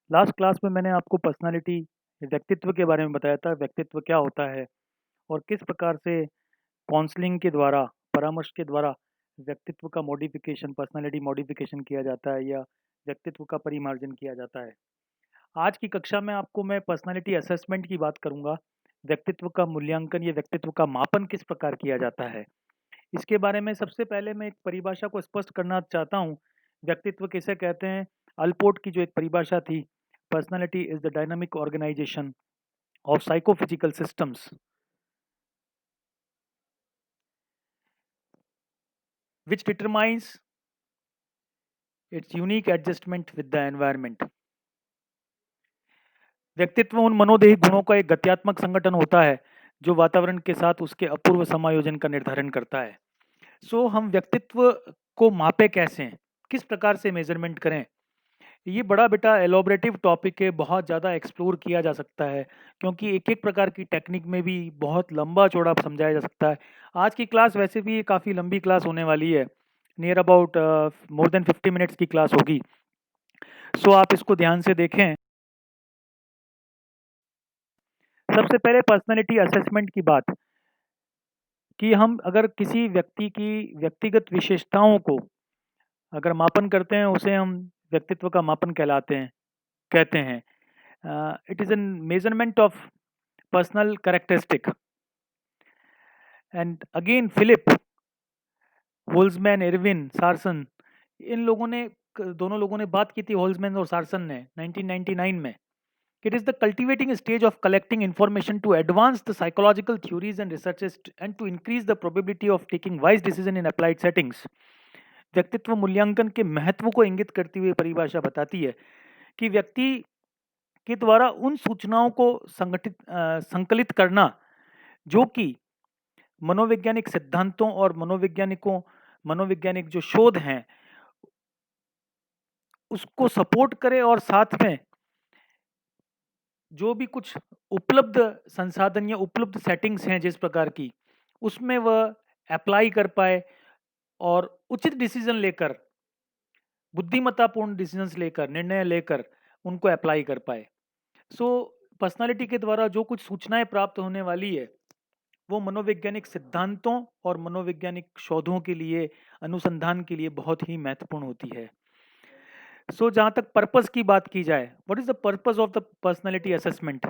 Last class में मैंने आपको पर्सनालिटी व्यक्तित्व के बारे में बताया था, व्यक्तित्व क्या होता है और किस प्रकार से काउंसलिंग के द्वारा, परामर्श के द्वारा व्यक्तित्व का मॉडिफिकेशन, पर्सनालिटी मॉडिफिकेशन किया जाता है या व्यक्तित्व का परिमार्जन किया जाता है। आज की कक्षा में आपको मैं पर्सनालिटी असेसमेंट की बात करूंगा। व्यक्तित्व का मूल्यांकन या व्यक्तित्व का मापन किस प्रकार किया जाता है, इसके बारे में सबसे पहले मैं एक परिभाषा को स्पष्ट करना चाहता हूँ। व्यक्तित्व किसे कहते हैं? अल्पोर्ट की जो एक परिभाषा थी, personality is the dynamic organisation of psychophysical systems which determines its unique adjustment with the environment। व्यक्तित्व उन मनोदेही गुणों का एक गत्यात्मक संगठन होता है जो वातावरण के साथ उसके अपूर्व समायोजन का निर्धारण करता है। हम व्यक्तित्व को मापे कैसे हैं, किस प्रकार से मेजरमेंट करें? ये बड़ा बेटा एलोबरेटिव टॉपिक है, बहुत ज़्यादा एक्सप्लोर किया जा सकता है क्योंकि एक एक प्रकार की टेक्निक में भी बहुत लंबा चौड़ा समझाया जा सकता है। आज की क्लास वैसे भी काफ़ी लंबी क्लास होने वाली है, near about more than 50 minutes की क्लास होगी। आप इसको ध्यान से देखें। सबसे पहले पर्सनालिटी असेसमेंट की बात, कि हम अगर किसी व्यक्ति की व्यक्तिगत विशेषताओं को अगर मापन करते हैं, उसे हम व्यक्तित्व का मापन कहते हैं। It is an measurement of personal characteristic. And again Philip, Holtzman, Irwin, Sarason, इन लोगों ने दोनों लोगों ने बात की थी, होल्जमैन और सार्सन ने 1999 में। It is the cultivating stage of collecting information to advance the psychological theories and researches and to increase the probability of taking wise decision in applied settings. व्यक्तित्व मूल्यांकन के महत्व को इंगित करती हुई परिभाषा बताती है कि व्यक्ति के द्वारा उन सूचनाओं को संकलित करना जो कि मनोवैज्ञानिक सिद्धांतों और मनोवैज्ञानिक जो शोध हैं उसको सपोर्ट करे, और साथ में जो भी कुछ उपलब्ध संसाधन या उपलब्ध सेटिंग्स हैं जिस प्रकार की, उसमें वह अप्लाई कर पाए और उचित डिसीजन लेकर, बुद्धिमत्तापूर्ण डिसीजंस लेकर, निर्णय लेकर उनको अप्लाई कर पाए। पर्सनालिटी के द्वारा जो कुछ सूचनाएं प्राप्त होने वाली है वो मनोवैज्ञानिक सिद्धांतों और मनोवैज्ञानिक शोधों के लिए, अनुसंधान के लिए बहुत ही महत्वपूर्ण होती है। जहाँ तक पर्पस की बात की जाए, what is the purpose of the personality assessment?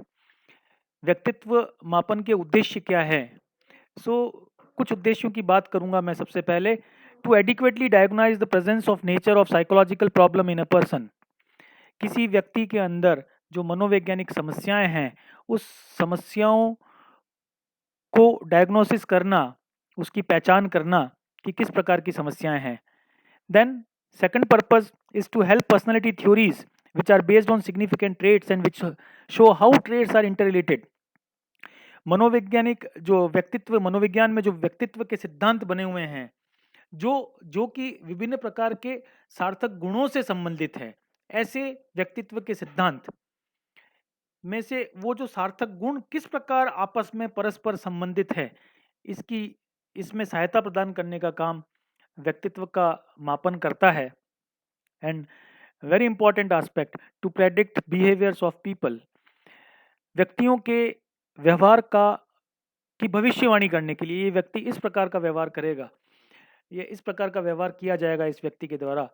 व्यक्तित्व मापन के उद्देश्य क्या है? कुछ उद्देश्यों की बात करूंगा मैं सबसे पहले। To adequately diagnose the presence of nature of psychological problem in a person. किसी व्यक्ति के अंदर जो मनोवैज्ञानिक समस्याएं हैं, उस समस्याओं को डायग्नोसिस करना, उसकी पहचान करना कि किस प्रकार की समस्याएं हैं। Then second purpose is to help personality theories which are based on significant traits and which show how traits are interrelated। मनोवैज्ञानिक जो व्यक्तित्व, मनोविज्ञान में जो व्यक्तित्व के सिद्धांत बने हुए हैं, जो जो कि विभिन्न प्रकार के सार्थक गुणों से संबंधित है, ऐसे व्यक्तित्व के सिद्धांत में से वो जो सार्थक गुण किस प्रकार आपस में परस्पर संबंधित है, इसकी इसमें सहायता प्रदान करने का काम व्यक्तित्व का मापन करता है। And very important aspect, to predict behaviours of people. व्यक्तियों के व्यवहार का की भविष्यवाणी करने के लिए, ये व्यक्ति इस प्रकार का व्यवहार करेगा, ये इस प्रकार का व्यवहार किया जाएगा इस व्यक्ति के द्वारा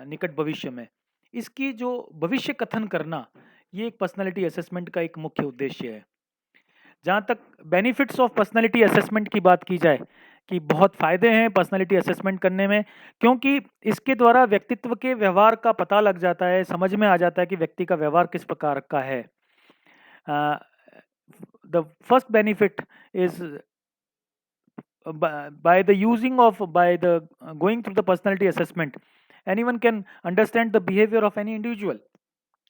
निकट भविष्य में, इसकी जो भविष्य कथन करना, ये एक पर्सनालिटी असेसमेंट का एक मुख्य उद्देश्य है। जहाँ तक बेनिफिट्स ऑफ पर्सनालिटी असेसमेंट की बात की जाए, कि बहुत फायदे हैं पर्सनालिटी असेसमेंट करने में, क्योंकि इसके द्वारा व्यक्तित्व के व्यवहार का पता लग जाता है, समझ में आ जाता है कि व्यक्ति का व्यवहार किस प्रकार का है। The first benefit is by the using of by the going through the personality assessment, anyone can understand the behavior of any individual।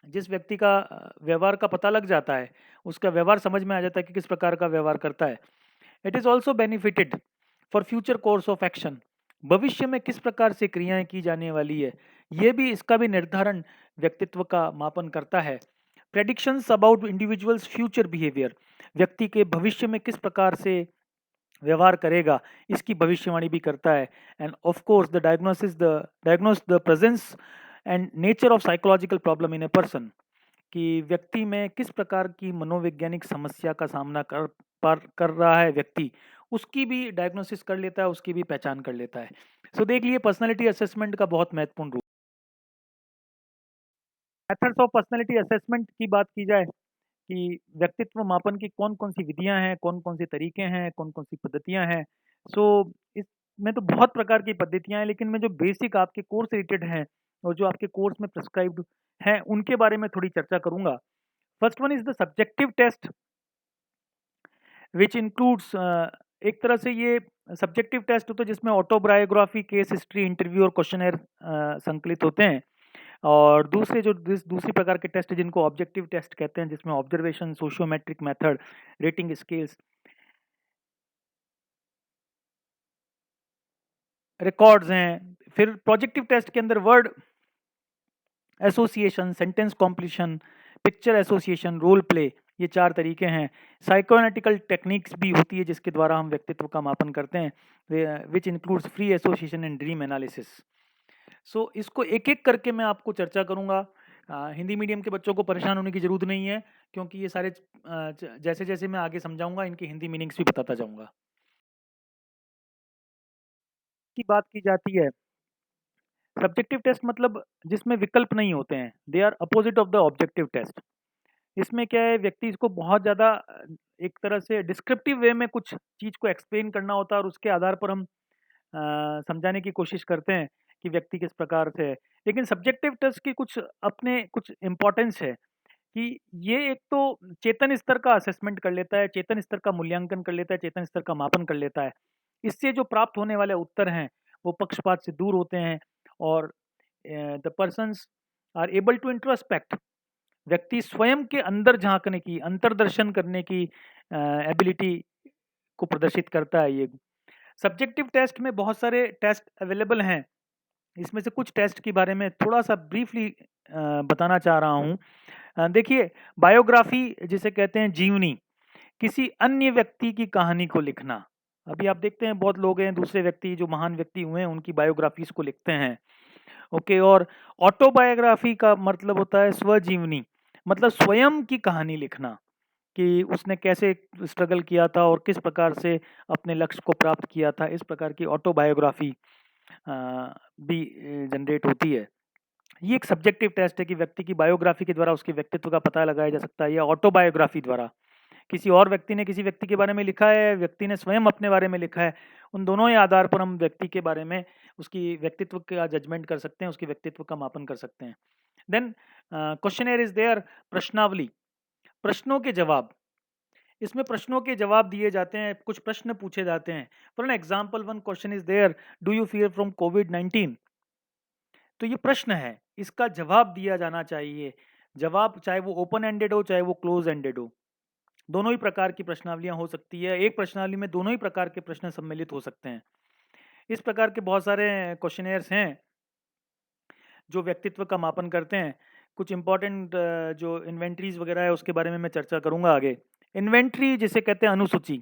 जिस व्यक्ति का व्यवहार का पता लग जाता है, उसका व्यवहार समझ में आ जाता है कि किस प्रकार का व्यवहार करता है। It is also benefited for future course of action. भविष्य में किस प्रकार से क्रियाएं की जाने वाली है, ये भी, इसका भी निर्धारण व्यक्तित्व का मापन करता है। Predictions about individuals future behaviour, व्यक्ति के भविष्य में किस प्रकार से व्यवहार करेगा, इसकी भविष्यवाणी भी करता है। End of course the diagnose the presence and nature of psychological problem in a person. कि व्यक्ति में किस प्रकार की मनोवैज्ञानिक समस्या का सामना कर रहा है व्यक्ति, उसकी भी डायग्नोसिस कर लेता है, उसकी भी पहचान कर लेता है। सो देख लिए पर्सनैलिटी असेसमेंट का बहुत महत्वपूर्ण रूप। मेथड्स ऑफ पर्सनैलिटी असेसमेंट की बात की जाए कि व्यक्तित्व मापन की कौन-कौन सी विधियाँ हैं, कौन-कौन से तरीके हैं, कौन-कौन सी पद्धतियाँ हैं। सो इसमें तो बहुत प्रकार की पद्धतियाँ हैं, लेकिन मैं जो बेसिक आपके कोर्स रिलेटेड हैं और जो आपके कोर्स में प्रिस्क्राइब्ड हैं, उनके बारे में थोड़ी चर्चा करूँगा। First one is the subjective test which includes एक तरह से ये सब्जेक्टिव टेस्ट होता है जिसमें ऑटोबायोग्राफी, केस हिस्ट्री, इंटरव्यू और क्वेश्चनेयर संकलित होते हैं। और दूसरे जो दूसरी प्रकार के टेस्ट जिनको ऑब्जेक्टिव टेस्ट कहते हैं, जिसमें observation, sociometric method, rating scales, records हैं। फिर प्रोजेक्टिव टेस्ट के अंदर word association, sentence completion, picture association, role play, ये 4 तरीके हैं। साइकोएनालिटिकल टेक्निक्स भी होती है जिसके द्वारा हम व्यक्तित्व का मापन करते हैं, which includes free association and dream analysis. So इसको एक-एक करके मैं आपको चर्चा करूँगा। हिंदी मीडियम के बच्चों को परेशान होने की ज़रूरत नहीं है, क्योंकि ये सारे जैसे-जैसे मैं आगे समझाऊँगा इनकी हिंदी मीनिंग्स भी बताता जाऊँगा। की बात की जाती है, सब्जेक्टिव टेस्ट मतलब जिसमें विकल्प नहीं होते हैं, they are opposite of the objective test. इसमें क्या है, व्यक्ति इसको बहुत ज़्यादा एक तरह से डिस्क्रिप्टिव वे में कुछ चीज़ को एक्सप्लेन करना होता है और उसके आधार पर हम समझाने की कोशिश करते हैं कि व्यक्ति किस प्रकार से है। लेकिन सब्जेक्टिव टेस्ट की कुछ अपने कुछ इम्पोर्टेंस है कि ये एक तो चेतन स्तर का असेसमेंट कर लेता है, चेतन स्तर का मूल्यांकन कर लेता है, चेतन स्तर का मापन कर लेता है। इससे जो प्राप्त होने वाले उत्तर हैं, वो पक्षपात से दूर होते हैं और the persons are able to introspect. व्यक्ति स्वयं के अंदर झाँकने की, अंतर्दर्शन करने की एबिलिटी को प्रदर्शित करता है ये। सब्जेक्टिव टेस्ट में बहुत सारे टेस्ट अवेलेबल हैं। इसमें से कुछ टेस्ट के बारे में थोड़ा-सा ब्रीफली बताना चाह रहा हूँ। देखिए, बायोग्राफी जिसे कहते हैं जीवनी, किसी अन्य व्यक्ति की कहानी को लिखना। अभी आप देखते हैं बहुत लोग हैं, दूसरे व्यक्ति जो महान व्यक्ति हुए हैं उनकी बायोग्राफीज़ को लिखते हैं। ओके, और ऑटोबायोग्राफी का मतलब होता है स्वजीवनी, मतलब स्वयं की कहानी लिखना कि उसने कैसे स्ट्रगल किया था और किस प्रकार से अपने लक्ष्य को प्राप्त किया था। इस प्रकार की ऑटोबायोग्राफी भी जनरेट होती है। ये एक सब्जेक्टिव टेस्ट है कि व्यक्ति की बायोग्राफी के द्वारा उसके व्यक्तित्व का पता लगाया जा सकता है, या ऑटोबायोग्राफी द्वारा किसी और व्यक्ति ने किसी व्यक्ति के बारे में लिखा है, व्यक्ति ने स्वयं अपने बारे में लिखा है। उन दोनों ही आधार पर हम व्यक्ति के बारे में उसकी व्यक्तित्व का जजमेंट कर सकते हैं, उसके व्यक्तित्व का मापन कर सकते हैं। देन क्वेश्चनर इज देयर, प्रश्नावली, प्रश्नों के जवाब। इसमें प्रश्नों के जवाब दिए जाते हैं, कुछ प्रश्न पूछे जाते हैं। For an example, one question is there, do you fear from कोविड-19? तो ये प्रश्न है, इसका जवाब दिया जाना चाहिए। जवाब चाहे वो ओपन एंडेड हो, चाहे वो क्लोज एंडेड हो। दोनों ही प्रकार की प्रश्नावलियाँ हो सकती है। एक प्रश्नावली में दोनों ही प्रकार के प्रश्न सम्मिलित हो सकते हैं। इस प्रकार के बहुत सारे क्वेश्चनेयर्स हैं जो व्यक्तित्व का मापन करते हैं। कुछ इम्पोर्टेंट जो इन्वेंटरीज़ वगैरह है उसके बारे में मैं चर्चा करूँगा आगे। इन्वेंटरी जिसे कहते हैं अनुसूची,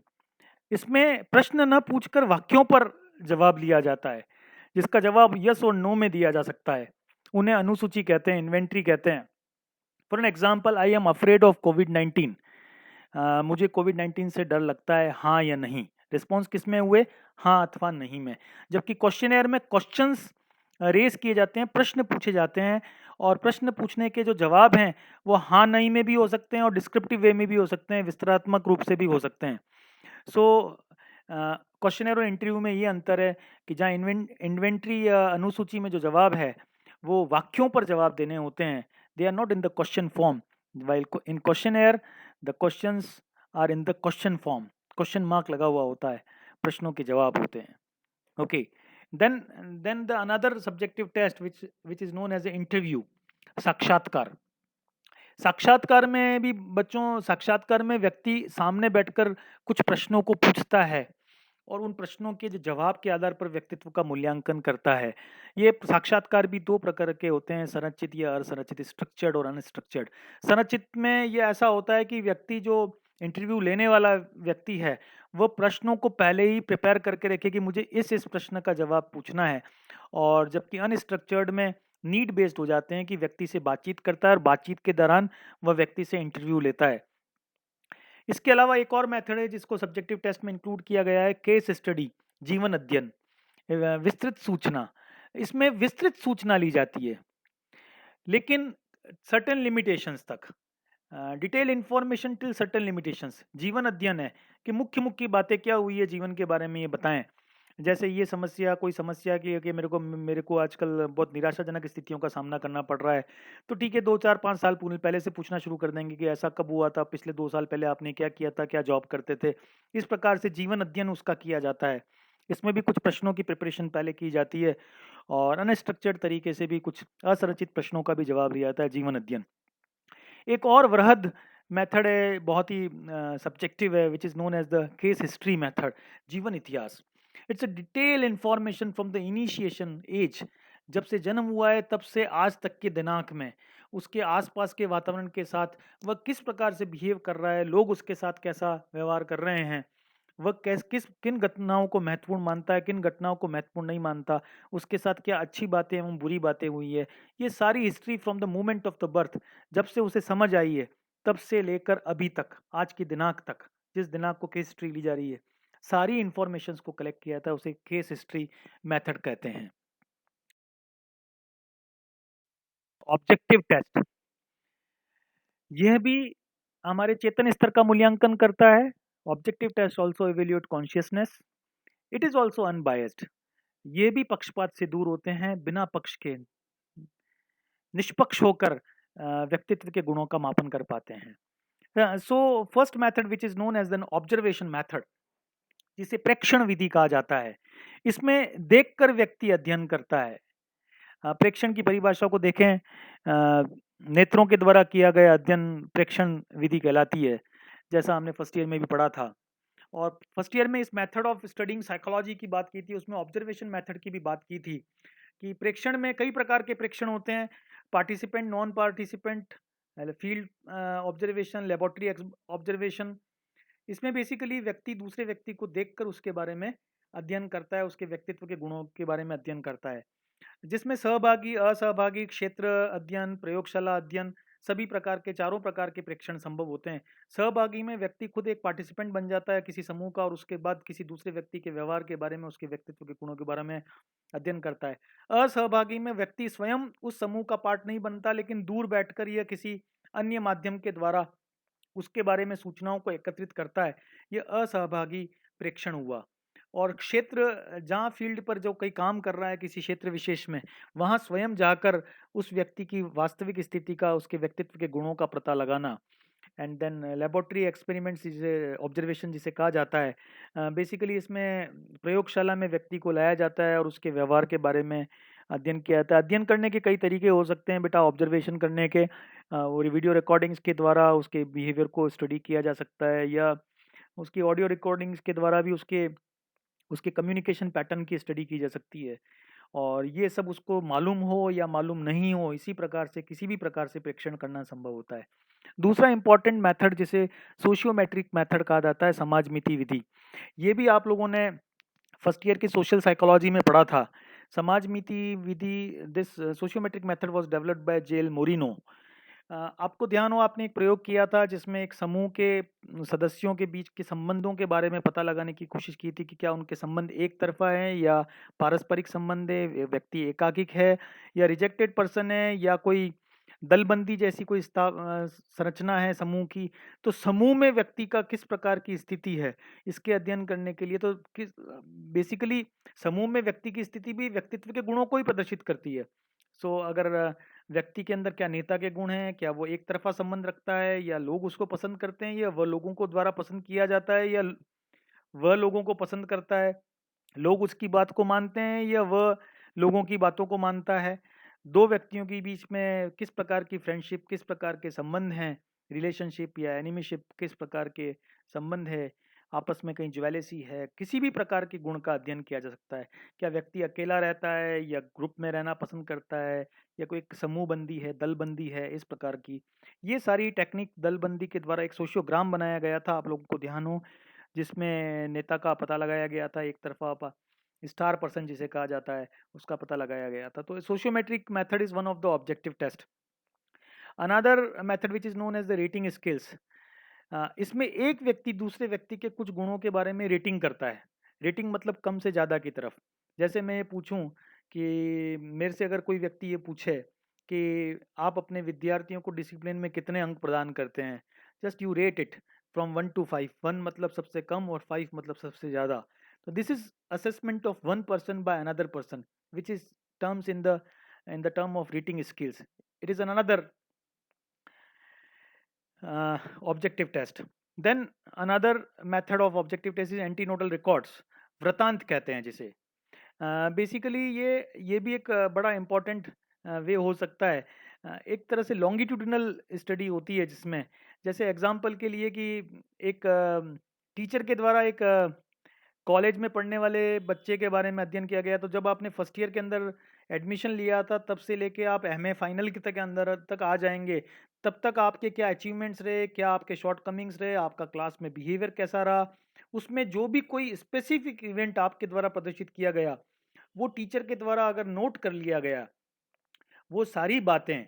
इसमें प्रश्न न पूछकर वाक्यों पर जवाब लिया जाता है, जिसका जवाब यस और नो में दिया जा सकता है। उन्हें अनुसूची कहते हैं, इन्वेंटरी कहते हैं। For an example, I am afraid of कोविड-19। मुझे कोविड-19 से डर लगता है, हाँ या नहीं। रिस्पॉन्स किसमें हुए? हाँ अथवा नहीं में। जबकि क्वेश्चनेयर में क्वेश्चंस रेज़ किए जाते हैं, प्रश्न पूछे जाते हैं और प्रश्न पूछने के जो जवाब हैं, वो हाँ, नहीं में भी हो सकते हैं और डिस्क्रिप्टिव वे में भी हो सकते हैं, विस्तरात्मक रूप से भी हो सकते हैं। सो क्वेश्चनेयर और इंटरव्यू में ये अंतर है कि जहाँ इन्वेंटरी या अनुसूची में जो जवाब है, वो वाक्यों पर जवाब देने होते हैं। They are not in the question form, while in questionnaire the questions are in the question form. Question mark लगा हुआ होता है, प्रश्नों के जवाब होते हैं। Okay, then the another subjective test which is known as a interview, साक्षात्कार। साक्षात्कार में भी बच्चों, साक्षात्कार में व्यक्ति सामने बैठकर कुछ प्रश्नों को पूछता है और उन प्रश्नों के जो जवाब के आधार पर व्यक्तित्व का मूल्यांकन करता है। ये साक्षात्कार भी 2 प्रकार के होते हैं, संरचित या असंरचित, स्ट्रक्चर्ड और अनस्ट्रक्चर्ड। संरचित में ये ऐसा होता है कि व्यक्ति जो इंटरव्यू लेने वाला व्यक्ति है, वो प्रश्नों को पहले ही प्रिपेयर करके रखे कि मुझे इस प्रश्न का जवाब पूछना है। और जबकि अनस्ट्रक्चर्ड में नीड बेस्ड हो जाते हैं कि व्यक्ति से बातचीत करता है और बातचीत के दौरान वह व्यक्ति से इंटरव्यू लेता है। इसके अलावा एक और मेथड है जिसको सब्जेक्टिव टेस्ट में इंक्लूड किया गया है, केस स्टडी, जीवन अध्ययन, विस्तृत सूचना। इसमें विस्तृत सूचना ली जाती है, लेकिन सर्टेन लिमिटेशंस तक। Detail information till certain limitations. जीवन अध्ययन है कि मुख्य मुख्य बातें क्या हुई है जीवन के बारे में, ये बताएं। जैसे ये समस्या, कोई समस्या की है कि मेरे को आजकल बहुत निराशाजनक स्थितियों का सामना करना पड़ रहा है, तो ठीक है, 2 4 5 साल पहले से पूछना शुरू कर देंगे कि ऐसा कब हुआ था, पिछले 2 साल पहले आपने क्या किया था, क्या जॉब करते थे। इस प्रकार से जीवन अध्ययन उसका किया जाता है। इसमें भी कुछ प्रश्नों की प्रिपरेशन पहले की जाती है और अनस्ट्रक्चर्ड तरीके से भी कुछ असरचित प्रश्नों का भी जवाब दिया जाता है, जीवन अध्ययन। एक और वृहद मेथड है, बहुत ही सब्जेक्टिव है, which is known as the case history method, जीवन इतिहास। It's a detail information from the initiation age, जब से जन्म हुआ है तब से आज तक के दिनांक में उसके आसपास के वातावरण के साथ वह किस प्रकार से बिहेव कर रहा है, लोग उसके साथ कैसा व्यवहार कर रहे हैं, वह किन घटनाओं को महत्वपूर्ण मानता है, किन घटनाओं को महत्वपूर्ण नहीं मानता, उसके साथ क्या अच्छी बातें एवं बुरी बातें हुई है। ये सारी history from the moment of the birth, जब से उसे समझ आई है तब से लेकर अभी तक, आज की दिनांक तक, जिस दिनांक को केस हिस्ट्री ली जा रही है, सारी इंफॉर्मेशन को कलेक्ट किया था, उसे केस हिस्ट्री मेथड कहते हैं। ऑब्जेक्टिव टेस्ट, यह भी हमारे चेतन स्तर का मूल्यांकन करता है। Objective test also evaluate consciousness. It is also unbiased. ये भी पक्षपात से दूर होते हैं, बिना पक्ष के निष्पक्ष होकर व्यक्तित्व के गुणों का मापन कर पाते हैं। So first method which is known as an observation method, जिसे प्रेक्षण विधि कहा जाता है। इसमें देखकर व्यक्ति अध्ययन करता है। प्रेक्षण की परिभाषा को देखें, नेत्रों के द्वारा किया गया अध्ययन प्रेक्षण विधि कहलाती है, जैसा हमने फर्स्ट ईयर में भी पढ़ा था। और फर्स्ट ईयर में इस मेथड ऑफ स्टडिंग साइकोलॉजी की बात की थी, उसमें ऑब्जर्वेशन मेथड की भी बात की थी कि प्रेक्षण में कई प्रकार के प्रेक्षण होते हैं, participant, non participant, field observation, laboratory observation. इसमें बेसिकली व्यक्ति दूसरे व्यक्ति को देखकर उसके बारे में अध्ययन करता है, उसके व्यक्तित्व के गुणों के बारे में अध्ययन करता है, जिसमें सहभागी, असहभागी, क्षेत्र अध्ययन, प्रयोगशाला अध्ययन, सभी प्रकार के, चारों प्रकार के प्रेक्षण संभव होते हैं। सहभागी में व्यक्ति खुद एक पार्टिसिपेंट बन जाता है किसी समूह का और उसके बाद किसी दूसरे व्यक्ति के व्यवहार के बारे में, उसके व्यक्तित्व के गुणों के बारे में अध्ययन करता है। असहभागी में व्यक्ति स्वयं उस समूह का पार्ट नहीं बनता, लेकिन दूर बैठकर या किसी अन्य माध्यम के द्वारा उसके बारे में सूचनाओं को एकत्रित करता है। ये असहभागी प्रेक्षण हुआ। और क्षेत्र, जहाँ फील्ड पर जो कोई काम कर रहा है किसी क्षेत्र विशेष में, वहाँ स्वयं जाकर उस व्यक्ति की वास्तविक स्थिति का, उसके व्यक्तित्व के गुणों का पता लगाना। एंड देन लेबोरेटरी एक्सपेरिमेंट्स, जिसे ऑब्जर्वेशन जिसे कहा जाता है, बेसिकली इसमें प्रयोगशाला में व्यक्ति को लाया जाता है और उसके व्यवहार के बारे में अध्ययन किया जाता है। अध्ययन करने के कई तरीके हो सकते हैं बेटा ऑब्जर्वेशन करने के, और वीडियो रिकॉर्डिंग्स के द्वारा उसके बिहेवियर को स्टडी किया जा सकता है, या उसकी ऑडियो रिकॉर्डिंग्स के द्वारा भी उसके उसके कम्युनिकेशन पैटर्न की स्टडी की जा सकती है। और ये सब उसको मालूम हो या मालूम नहीं हो, इसी प्रकार से किसी भी प्रकार से प्रेक्षण करना संभव होता है। दूसरा इंपॉर्टेंट मेथड जिसे सोशियोमेट्रिक मेथड कहा जाता है, समाज मिति विधि। ये भी आप लोगों ने फर्स्ट ईयर की सोशल साइकोलॉजी में पढ़ा था। समाज मिति विधि, this sociometric method was developed by J L Moreno. आपको ध्यान हो, आपने एक प्रयोग किया था जिसमें एक समूह के सदस्यों के बीच के संबंधों के बारे में पता लगाने की कोशिश की थी कि क्या उनके संबंध एक तरफा है या पारस्परिक संबंध है, व्यक्ति एकाकिक है या रिजेक्टेड पर्सन है, या कोई दलबंदी जैसी कोई संरचना है समूह की। तो समूह में व्यक्ति का किस प्रकार की स्थिति है, इसके अध्ययन करने के लिए, तो किस बेसिकली समूह में व्यक्ति की स्थिति भी व्यक्तित्व के गुणों को ही प्रदर्शित करती है। सो अगर व्यक्ति के अंदर क्या नेता के गुण हैं, क्या वो एक तरफा संबंध रखता है, या लोग उसको पसंद करते हैं, या वह लोगों को द्वारा पसंद किया जाता है, या वह लोगों को पसंद करता है, लोग उसकी बात को मानते हैं या वह लोगों की बातों को मानता है। दो व्यक्तियों के बीच में किस प्रकार की फ्रेंडशिप, किस प्रकार के संबंध हैं, रिलेशनशिप या एनिमीशिप किस प्रकार के संबंध है, आपस में कहीं ज्वेलेसी है, किसी भी प्रकार के गुण का अध्ययन किया जा सकता है। क्या व्यक्ति अकेला रहता है या ग्रुप में रहना पसंद करता है, या कोई एक समूह बंदी है, दल बंदी है, इस प्रकार की ये सारी टेक्निक दल बंदी के द्वारा एक सोशियोग्राम बनाया गया था, आप लोगों को ध्यान हो, जिसमें नेता का पता लगाया गया था एक तरफा स्टार पर्सन जिसे कहा जाता है, उसका पता लगाया गया था। तो sociometric method is one of the objective test. Another method which is known as the rating skills. इसमें एक व्यक्ति दूसरे व्यक्ति के कुछ गुणों के बारे में रेटिंग करता है। रेटिंग मतलब कम से ज़्यादा की तरफ। जैसे मैं ये पूछूं कि मेरे से अगर कोई व्यक्ति ये पूछे कि आप अपने विद्यार्थियों को डिसिप्लिन में कितने अंक प्रदान करते हैं, just you rate it from 1 to 5। 1 मतलब सबसे कम और 5 मतलब सबसे ज़्यादा। तो this is assessment of one person by another person which is terms in the term of rating skills. It is another objective test. Then another method of objective test is antinodal records, वृतांत कहते हैं जिसे। Basically ये भी एक बड़ा important वे हो सकता है। एक तरह से लॉन्गिट्यूडिनल स्टडी होती है जिसमें, जैसे एग्जांपल के लिए कि एक टीचर के द्वारा एक कॉलेज में पढ़ने वाले बच्चे के बारे में अध्ययन किया गया। तो जब आपने फर्स्ट ईयर के अंदर एडमिशन लिया था तब से लेके आप एमए फाइनल के तक अंदर तक आ जाएंगे, तब तक आपके क्या अचीवमेंट्स रहे, क्या आपके शॉर्ट कमिंग्स रहे, आपका क्लास में बिहेवियर कैसा रहा। उसमें जो भी कोई स्पेसिफिक इवेंट आपके द्वारा प्रदर्शित किया गया वो टीचर के द्वारा अगर नोट कर लिया गया, वो सारी बातें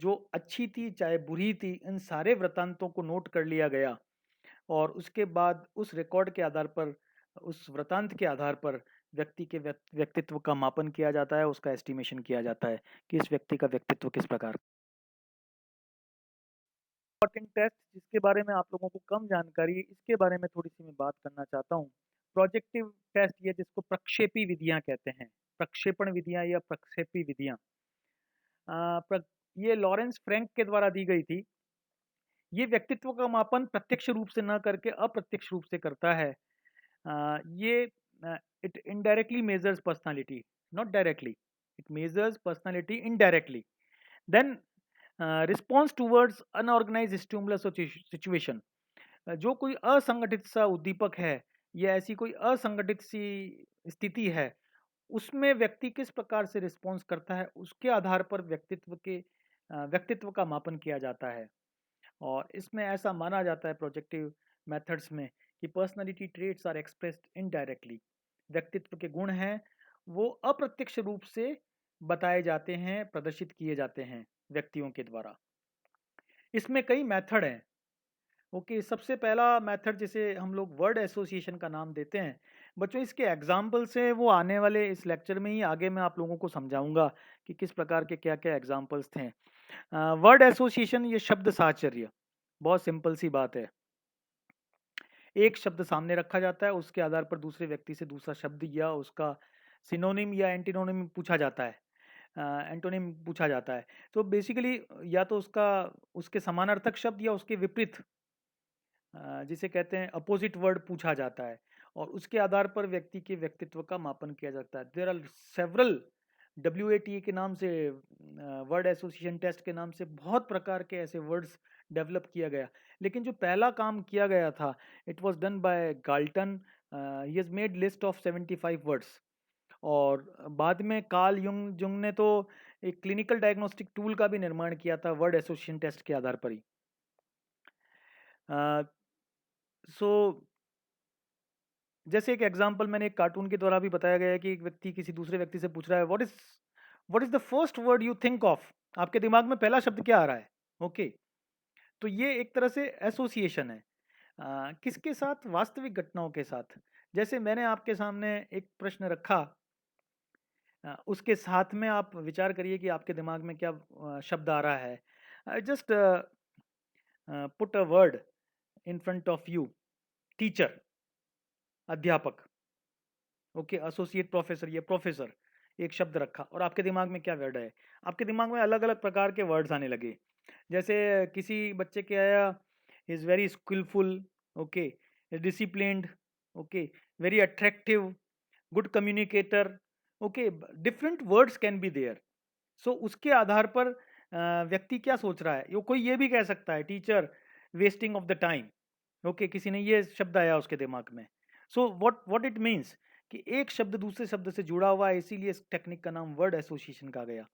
जो अच्छी थी चाहे बुरी थी, इन सारे वृत्तांतों को नोट कर लिया गया और उसके बाद उस रिकॉर्ड के आधार पर, उस वृतांत के आधार पर व्यक्ति के व्यक्तित्व का मापन किया जाता है, उसका एस्टिमेशन किया जाता है कि इस व्यक्ति का व्यक्तित्व किस प्रकार। इम्पोर्टेंट टेस्ट जिसके बारे में आप लोगों को कम जानकारी है, इसके बारे में थोड़ी सी मैं बात करना चाहता हूँ। प्रोजेक्टिव टेस्ट ये जिसको प्रक्षेपी विधियां कहते हैं, प्रक्षेपण विधियां या प्रक्षेपी विधियां। ये लॉरेंस फ्रैंक के द्वारा दी गई थी। ये व्यक्तित्व का मापन प्रत्यक्ष रूप से न करके अप्रत्यक्ष रूप से करता है। ये it indirectly measures personality, not directly. It measures personality indirectly. Then response towards unorganised stimulus और सिचुएशन। जो कोई असंगठित सा उद्दीपक है या ऐसी कोई असंगठित सी स्थिति है, उसमें व्यक्ति किस प्रकार से रिस्पॉन्स करता है, उसके आधार पर व्यक्तित्व का मापन किया जाता है। और इसमें ऐसा माना जाता है प्रोजेक्टिव मेथड्स में कि personality traits are expressed indirectly. व्यक्तित्व के गुण हैं वो अप्रत्यक्ष रूप से बताए जाते हैं, प्रदर्शित किए जाते हैं व्यक्तियों के द्वारा। इसमें कई मेथड हैं। ओके, सबसे पहला मेथड जिसे हम लोग वर्ड एसोसिएशन का नाम देते हैं। बच्चों इसके एग्जाम्पल से वो आने वाले इस लेक्चर में ही आगे मैं आप लोगों को समझाऊंगा कि किस प्रकार के क्या क्या एग्जाम्पल्स थे। वर्ड एसोसिएशन, ये शब्द साहचर्य, बहुत सिंपल सी बात है। एक शब्द सामने रखा जाता है, उसके आधार पर दूसरे व्यक्ति से दूसरा शब्द या उसका सिनोनिम या एंटीनोनिम पूछा जाता है, एंटोनिम पूछा जाता है। तो बेसिकली या तो उसका उसके समानार्थक शब्द या उसके विपरीत, जिसे कहते हैं अपोजिट वर्ड, पूछा जाता है और उसके आधार पर व्यक्ति के व्यक्तित्व का मापन किया जाता है। देयर आर सेवरल WATA के नाम से, वर्ड एसोसिएशन टेस्ट के नाम से बहुत प्रकार के ऐसे वर्ड्स डेवलप किया गया। लेकिन जो पहला काम किया गया था, it was done by Galton. He has made list of 75 words. और बाद में कार्ल जुंग ने तो एक क्लिनिकल डायग्नोस्टिक टूल का भी निर्माण किया था वर्ड एसोसिएशन टेस्ट के आधार पर ही। सो जैसे एक एग्जांपल मैंने एक कार्टून के द्वारा भी बताया गया है कि एक व्यक्ति किसी दूसरे व्यक्ति से पूछ रहा है, what is the first word you think of. आपके दिमाग में पहला शब्द क्या आ रहा है? ओके, तो ये एक तरह से एसोसिएशन है। किसके साथ? वास्तविक घटनाओं के साथ। जैसे मैंने आपके सामने एक प्रश्न रखा, उसके साथ में आप विचार करिए कि आपके दिमाग में क्या शब्द आ रहा है। Just put a word in front of you, teacher, अध्यापक। ओके, एसोसिएट प्रोफेसर, ये प्रोफेसर, एक शब्द रखा और आपके दिमाग में क्या वर्ड है? आपके दिमाग में अलग अलग प्रकार के वर्ड्स आने लगे। जैसे किसी बच्चे के आया, is very skillful, okay, disciplined, okay, very attractive, good communicator, okay, different words can be there. So उसके आधार पर व्यक्ति क्या सोच रहा है, कोई ये भी कह सकता है teacher wasting of the time. Okay, किसी ने ये शब्द आया उसके दिमाग में। सो व्हाट इट मीन्स कि एक शब्द दूसरे शब्द से जुड़ा हुआ है, इसीलिए इस टेक्निक का नाम वर्ड एसोसिएशन कहा गया।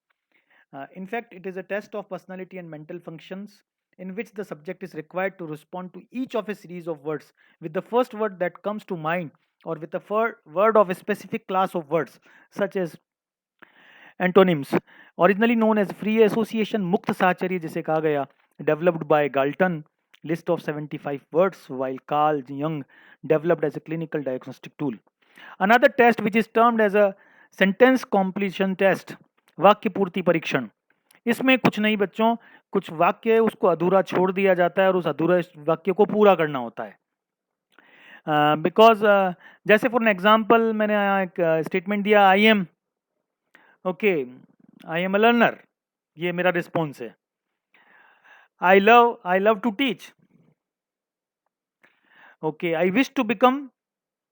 In fact, it is a test of personality and mental functions in which the subject is required to respond to each of a series of words with the first word that comes to mind or with a word of a specific class of words, such as antonyms. Originally known as free association, मुक्त साहचर्य जिसे कहा गया, developed by Galton, list of 75 words, while Carl Jung developed as a clinical diagnostic tool. Another test which is termed as a sentence completion test, वाक्य पूर्ति परीक्षण. इसमें कुछ नहीं बच्चों, कुछ वाक्य है उसको अधूरा छोड़ दिया जाता है और उस अधूरे वाक्य को पूरा करना होता है. बिकॉज जैसे फॉर एन एग्जाम्पल मैंने यहाँ एक स्टेटमेंट दिया, I am okay, I am a learner, ये मेरा रिस्पॉन्स है. I love to teach. Okay, I wish to become.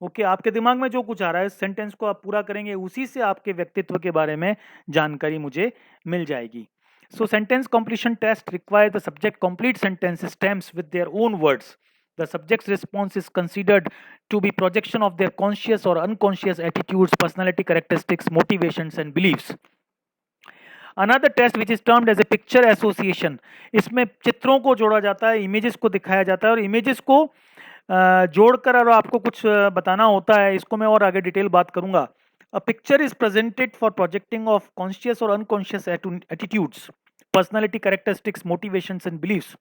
Okay, आपके दिमाग में जो कुछ आ रहा है सेंटेंस को आप पूरा करेंगे, उसी से आपके व्यक्तित्व के बारे में जानकारी मुझे मिल जाएगी. So sentence completion test require the subject complete sentence stems with their own words. The subject's response is considered to be projection of their conscious or unconscious attitudes, personality characteristics, motivations, and beliefs. Another test which is termed as a picture association. इसमें चित्रों को जोड़ा जाता है, images को दिखाया जाता है और इमेजेस को जोड़कर और आपको कुछ बताना होता है. इसको मैं और आगे डिटेल बात करूंगा. A picture is presented for projecting of conscious or unconscious attitudes, personality characteristics, motivations, and beliefs.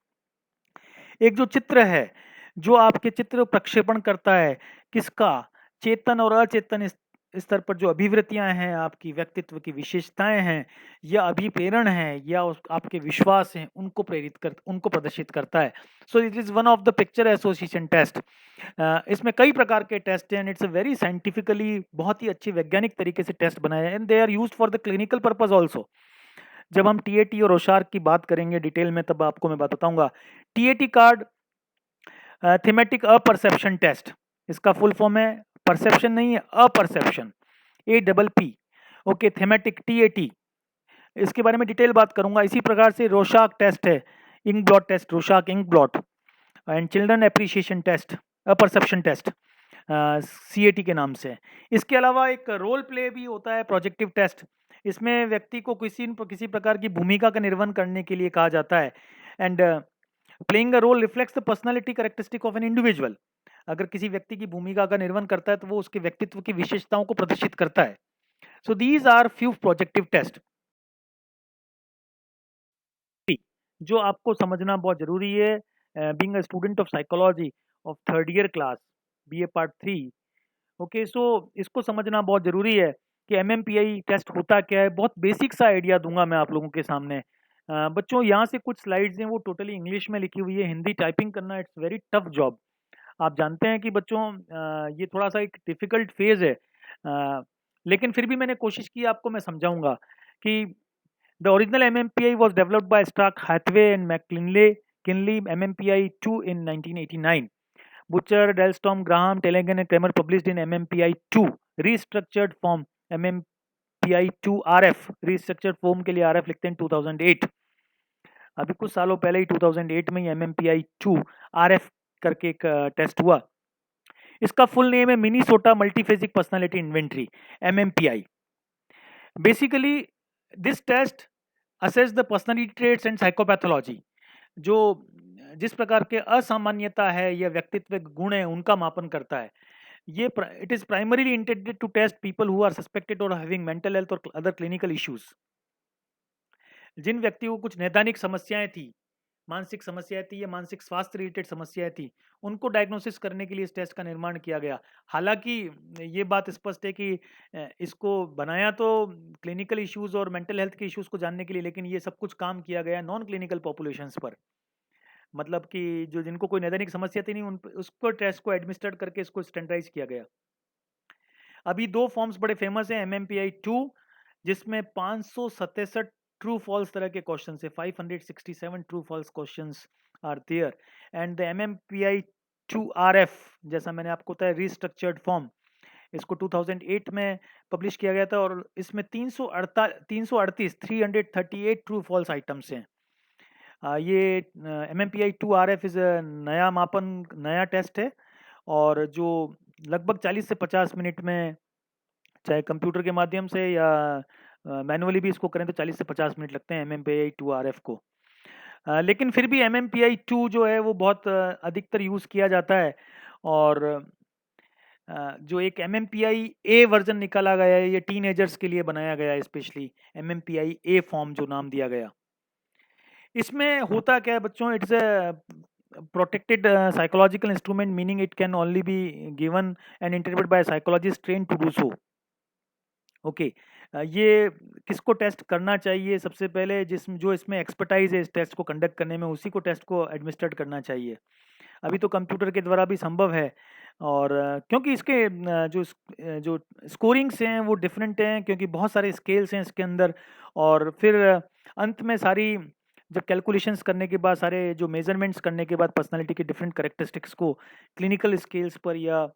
एक जो चित्र है, जो आपके चित्र प्रक्षेपण करता है किसका, चेतन और अचेतन स्तर पर जो अभिवृत्तियां हैं, आपकी व्यक्तित्व की विशेषताएं हैं या अभिप्रेरण हैं या आपके विश्वास हैं, उनको प्रदर्शित करता है. So it is one of the picture association test. इसमें कई प्रकार के टेस्ट हैं. इट्स अ वेरी साइंटिफिकली, बहुत ही अच्छी वैज्ञानिक तरीके से टेस्ट बनाए हैं and they are used for the clinical purpose also. जब हम टीएटी और रोशार्क की बात करेंगे डिटेल में, तब आपको मैं बताऊंगा. TAT card, thematic apperception test, इसका फुल फॉर्म है, परसेप्शन नहीं है, apperception, APP. Okay, thematic TAT, इसके बारे में डिटेल बात करूंगा. इसी प्रकार से रोशार्क टेस्ट है, ink blot test, Rorschach ink blot, and children appreciation test, apperception test, CAT के नाम से. इसके अलावा एक रोल प्ले भी होता है, प्रोजेक्टिव टेस्ट. इसमें व्यक्ति को किसी प्रकार की भूमिका का निर्वहन करने के लिए कहा जाता है. And playing a role reflects the personality characteristic of an individual. अगर किसी व्यक्ति की भूमिका का निर्वहन करता है तो वो उसके व्यक्तित्व की विशेषताओं को प्रदर्शित करता है. So these are few projective test जो आपको समझना बहुत जरूरी है. Being a student of psychology of third year class, BA part 3. Okay, so इसको समझना बहुत जरूरी है कि MMPI टेस्ट होता क्या है. बहुत बेसिक सा आइडिया दूंगा मैं आप लोगों के सामने. बच्चों, यहाँ से कुछ स्लाइड्स हैं वो टोटली इंग्लिश में लिखी हुई है. हिंदी टाइपिंग करना इट्स वेरी टफ जॉब. आप जानते हैं कि बच्चों ये थोड़ा सा एक डिफिकल्ट फेज है. लेकिन फिर भी मैंने कोशिश की, आपको मैं समझाऊंगा कि the original MMPI was developed by Stark Hathaway and McKinley MMPI-2 in 1989. Butcher, Delstorm, Graham, Telegan and Kramer published in MMPI-2 restructured form. MMPI-2 RF restructured form के लिए RF लिखते हैं 2008. अभी कुछ सालों पहले ही 2008 में ही MMPI-2 RF करके एक टेस्ट हुआ. इसका फुल नेम है Minnesota multiphasic personality inventory, MMPI. Basically this test assess the personality traits and psychopathology. जो जिस प्रकार के असामान्यता है या व्यक्तित्व गुण है उनका मापन करता है. ये it is primarily intended to test people who are suspected और हैविंग मेंटल हेल्थ और अदर क्लिनिकल इश्यूज. जिन व्यक्तियों को कुछ नैदानिक समस्याएं थी, मानसिक समस्याएं थी या मानसिक स्वास्थ्य रिलेटेड समस्याएं थी, उनको डायग्नोसिस करने के लिए इस टेस्ट का निर्माण किया गया. हालांकि ये बात स्पष्ट है कि इसको बनाया तो क्लिनिकल इश्यूज और मेंटल हेल्थ के इश्यूज को जानने के लिए, लेकिन ये सब कुछ काम किया गया नॉन क्लिनिकल पॉपुलेशंस पर. मतलब कि जो जिनको कोई नैदानिक समस्या थी नहीं, उसको टेस्ट को एडमिनिस्ट्रेट करके इसको स्टैंडर्डाइज किया गया. अभी दो फॉर्म्स बड़े फेमस हैं. MMPI-2 जिसमें 567 ट्रू फॉल्स तरह के क्वेश्चन है, 567 true false questions are there. And the MMPI-2 RF, जैसा मैंने आपको बताया, रिस्ट्रक्चर्ड फॉर्म, इसको 2008 में पब्लिश किया गया था और इसमें 338 ट्रू फॉल्स आइटम्स हैं. ये MMPI-2 RF इज नया मापन, नया टेस्ट है और जो लगभग 40 से 50 मिनट में, चाहे कंप्यूटर के माध्यम से या मैनुअली भी इसको करें तो 40 से 50 मिनट लगते हैं MMPI-2 RF को. लेकिन फिर भी MMPI-2 जो है वो बहुत अधिकतर यूज़ किया जाता है. और जो एक एमएमपीआई ए वर्जन निकाला गया है, ये टीनेजर्स के लिए बनाया गया है स्पेशली, एमएमपीआई ए फॉर्म जो नाम दिया गया। इसमें होता क्या है बच्चों, it's a protected psychological instrument, meaning it can only be given and interpreted by psychologist train to do so. Okay. ये किसको टेस्ट करना चाहिए? सबसे पहले जो इसमें एक्सपर्टाइज है इस टेस्ट को कंडक्ट करने में, उसी को टेस्ट को एडमिनिस्ट्रेट करना चाहिए। अभी तो कंप्यूटर के द्वारा भी संभव है, और क्योंकि इसके जो स्कोरिंग्स हैं वो डिफरेंट हैं, क्योंकि बहुत सारे स्केल्स हैं इसके अंदर, और फिर अंत में सारी जब कैलकुलेशंस करने के बाद, सारे जो मेजरमेंट्स करने के बाद पर्सनालिटी के डिफरेंट करेक्टरिस्टिक्स को क्लिनिकल स्केल्स पर या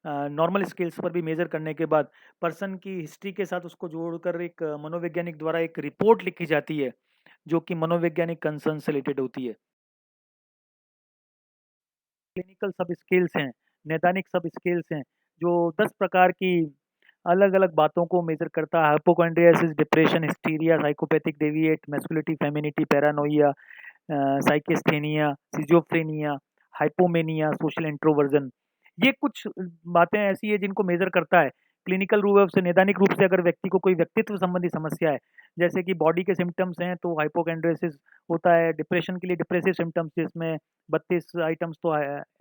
नॉर्मल स्केल्स पर भी मेजर करने के बाद पर्सन की हिस्ट्री के साथ उसको जोड़कर एक मनोवैज्ञानिक द्वारा एक रिपोर्ट लिखी जाती है, जो कि मनोवैज्ञानिक कंसर्न से रिलेटेड होती है। क्लिनिकल सब स्केल्स हैं, नैदानिक सब स्केल्स हैं, जो 10 प्रकार की अलग-अलग बातों को मेज़र करता है। Hypochondriasis, depression, hysteria, psychopathic deviate, masculinity, femininity, paranoia, psychasthenia, schizophrenia, hypomania, social introversion. ये कुछ बातें ऐसी हैं जिनको मेज़र करता है। क्लिनिकल रूप से, नैदानिक रूप से अगर व्यक्ति को कोई व्यक्तित्व संबंधी समस्या है, जैसे कि बॉडी के सिम्पटम्स हैं तो हाइपोकॉन्ड्रियासिस होता है। डिप्रेशन के लिए डिप्रेसिव सिम्पटम्स, जिसमें 32 आइटम्स तो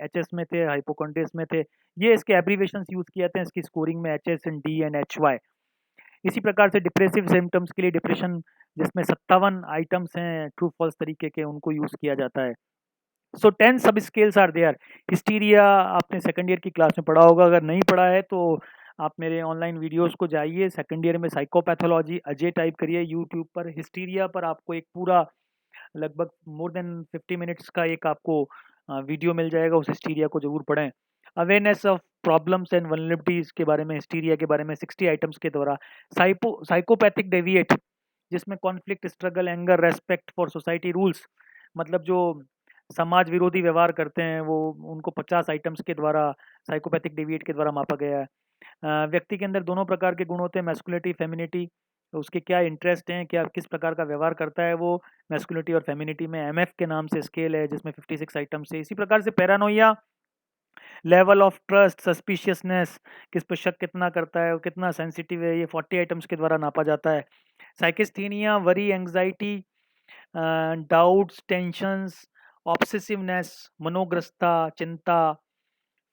एचएस में थे, हाइपोकॉन्ड्रियास में थे। ये इसके एब्रीविएशंस यूज़ किए जाते हैं इसकी स्कोरिंग में, एचएस एंड डी एंड एचवाई। इसी प्रकार से डिप्रेसिव सिम्पटम्स के लिए डिप्रेशन, जिसमें 57 आइटम्स हैं ट्रू फॉल्स तरीके के, उनको यूज़ किया जाता है। सो 10 सब स्केल्स आर देयर। हिस्टीरिया आपने सेकंड ईयर की क्लास में पढ़ा होगा, अगर नहीं पढ़ा है तो आप मेरे ऑनलाइन वीडियोस को जाइए, सेकंड ईयर में साइकोपैथोलॉजी अजय टाइप करिए यूट्यूब पर, हिस्टीरिया पर आपको एक पूरा लगभग मोर देन 50 मिनट्स का एक आपको वीडियो मिल जाएगा, उस हिस्टीरिया को ज़रूर पढ़ें। Awareness of problems and vulnerabilities के बारे में, हिस्टीरिया के बारे में 60 आइटम्स के द्वारा। साइकोपैथिक डेविएट, जिसमें conflict, struggle, anger, respect for society rules, मतलब जो समाज विरोधी व्यवहार करते हैं वो, उनको 50 आइटम्स के द्वारा साइकोपैथिक डेविएट के द्वारा मापा गया है। व्यक्ति के अंदर दोनों प्रकार के गुण होते हैं, मैस्कुलिनिटी, फेमिनिटी, उसके क्या इंटरेस्ट हैं, क्या किस प्रकार का व्यवहार करता है वो, मैस्कुलिनिटी और फेमिनिटी में एमएफ के नाम से स्केल है जिसमें 56 आइटम्स है। इसी प्रकार से paranoia, level of trust, suspiciousness, किस पे शक कितना करता है और कितना सेंसिटिव है, ये 40 आइटम्स के द्वारा नापा जाता है। साइकिस्थीनिया, वरी, एंग्जाइटी, डाउट्स, टेंशंस, ऑब्सेसिवनेस, मनोग्रस्ता, चिंता,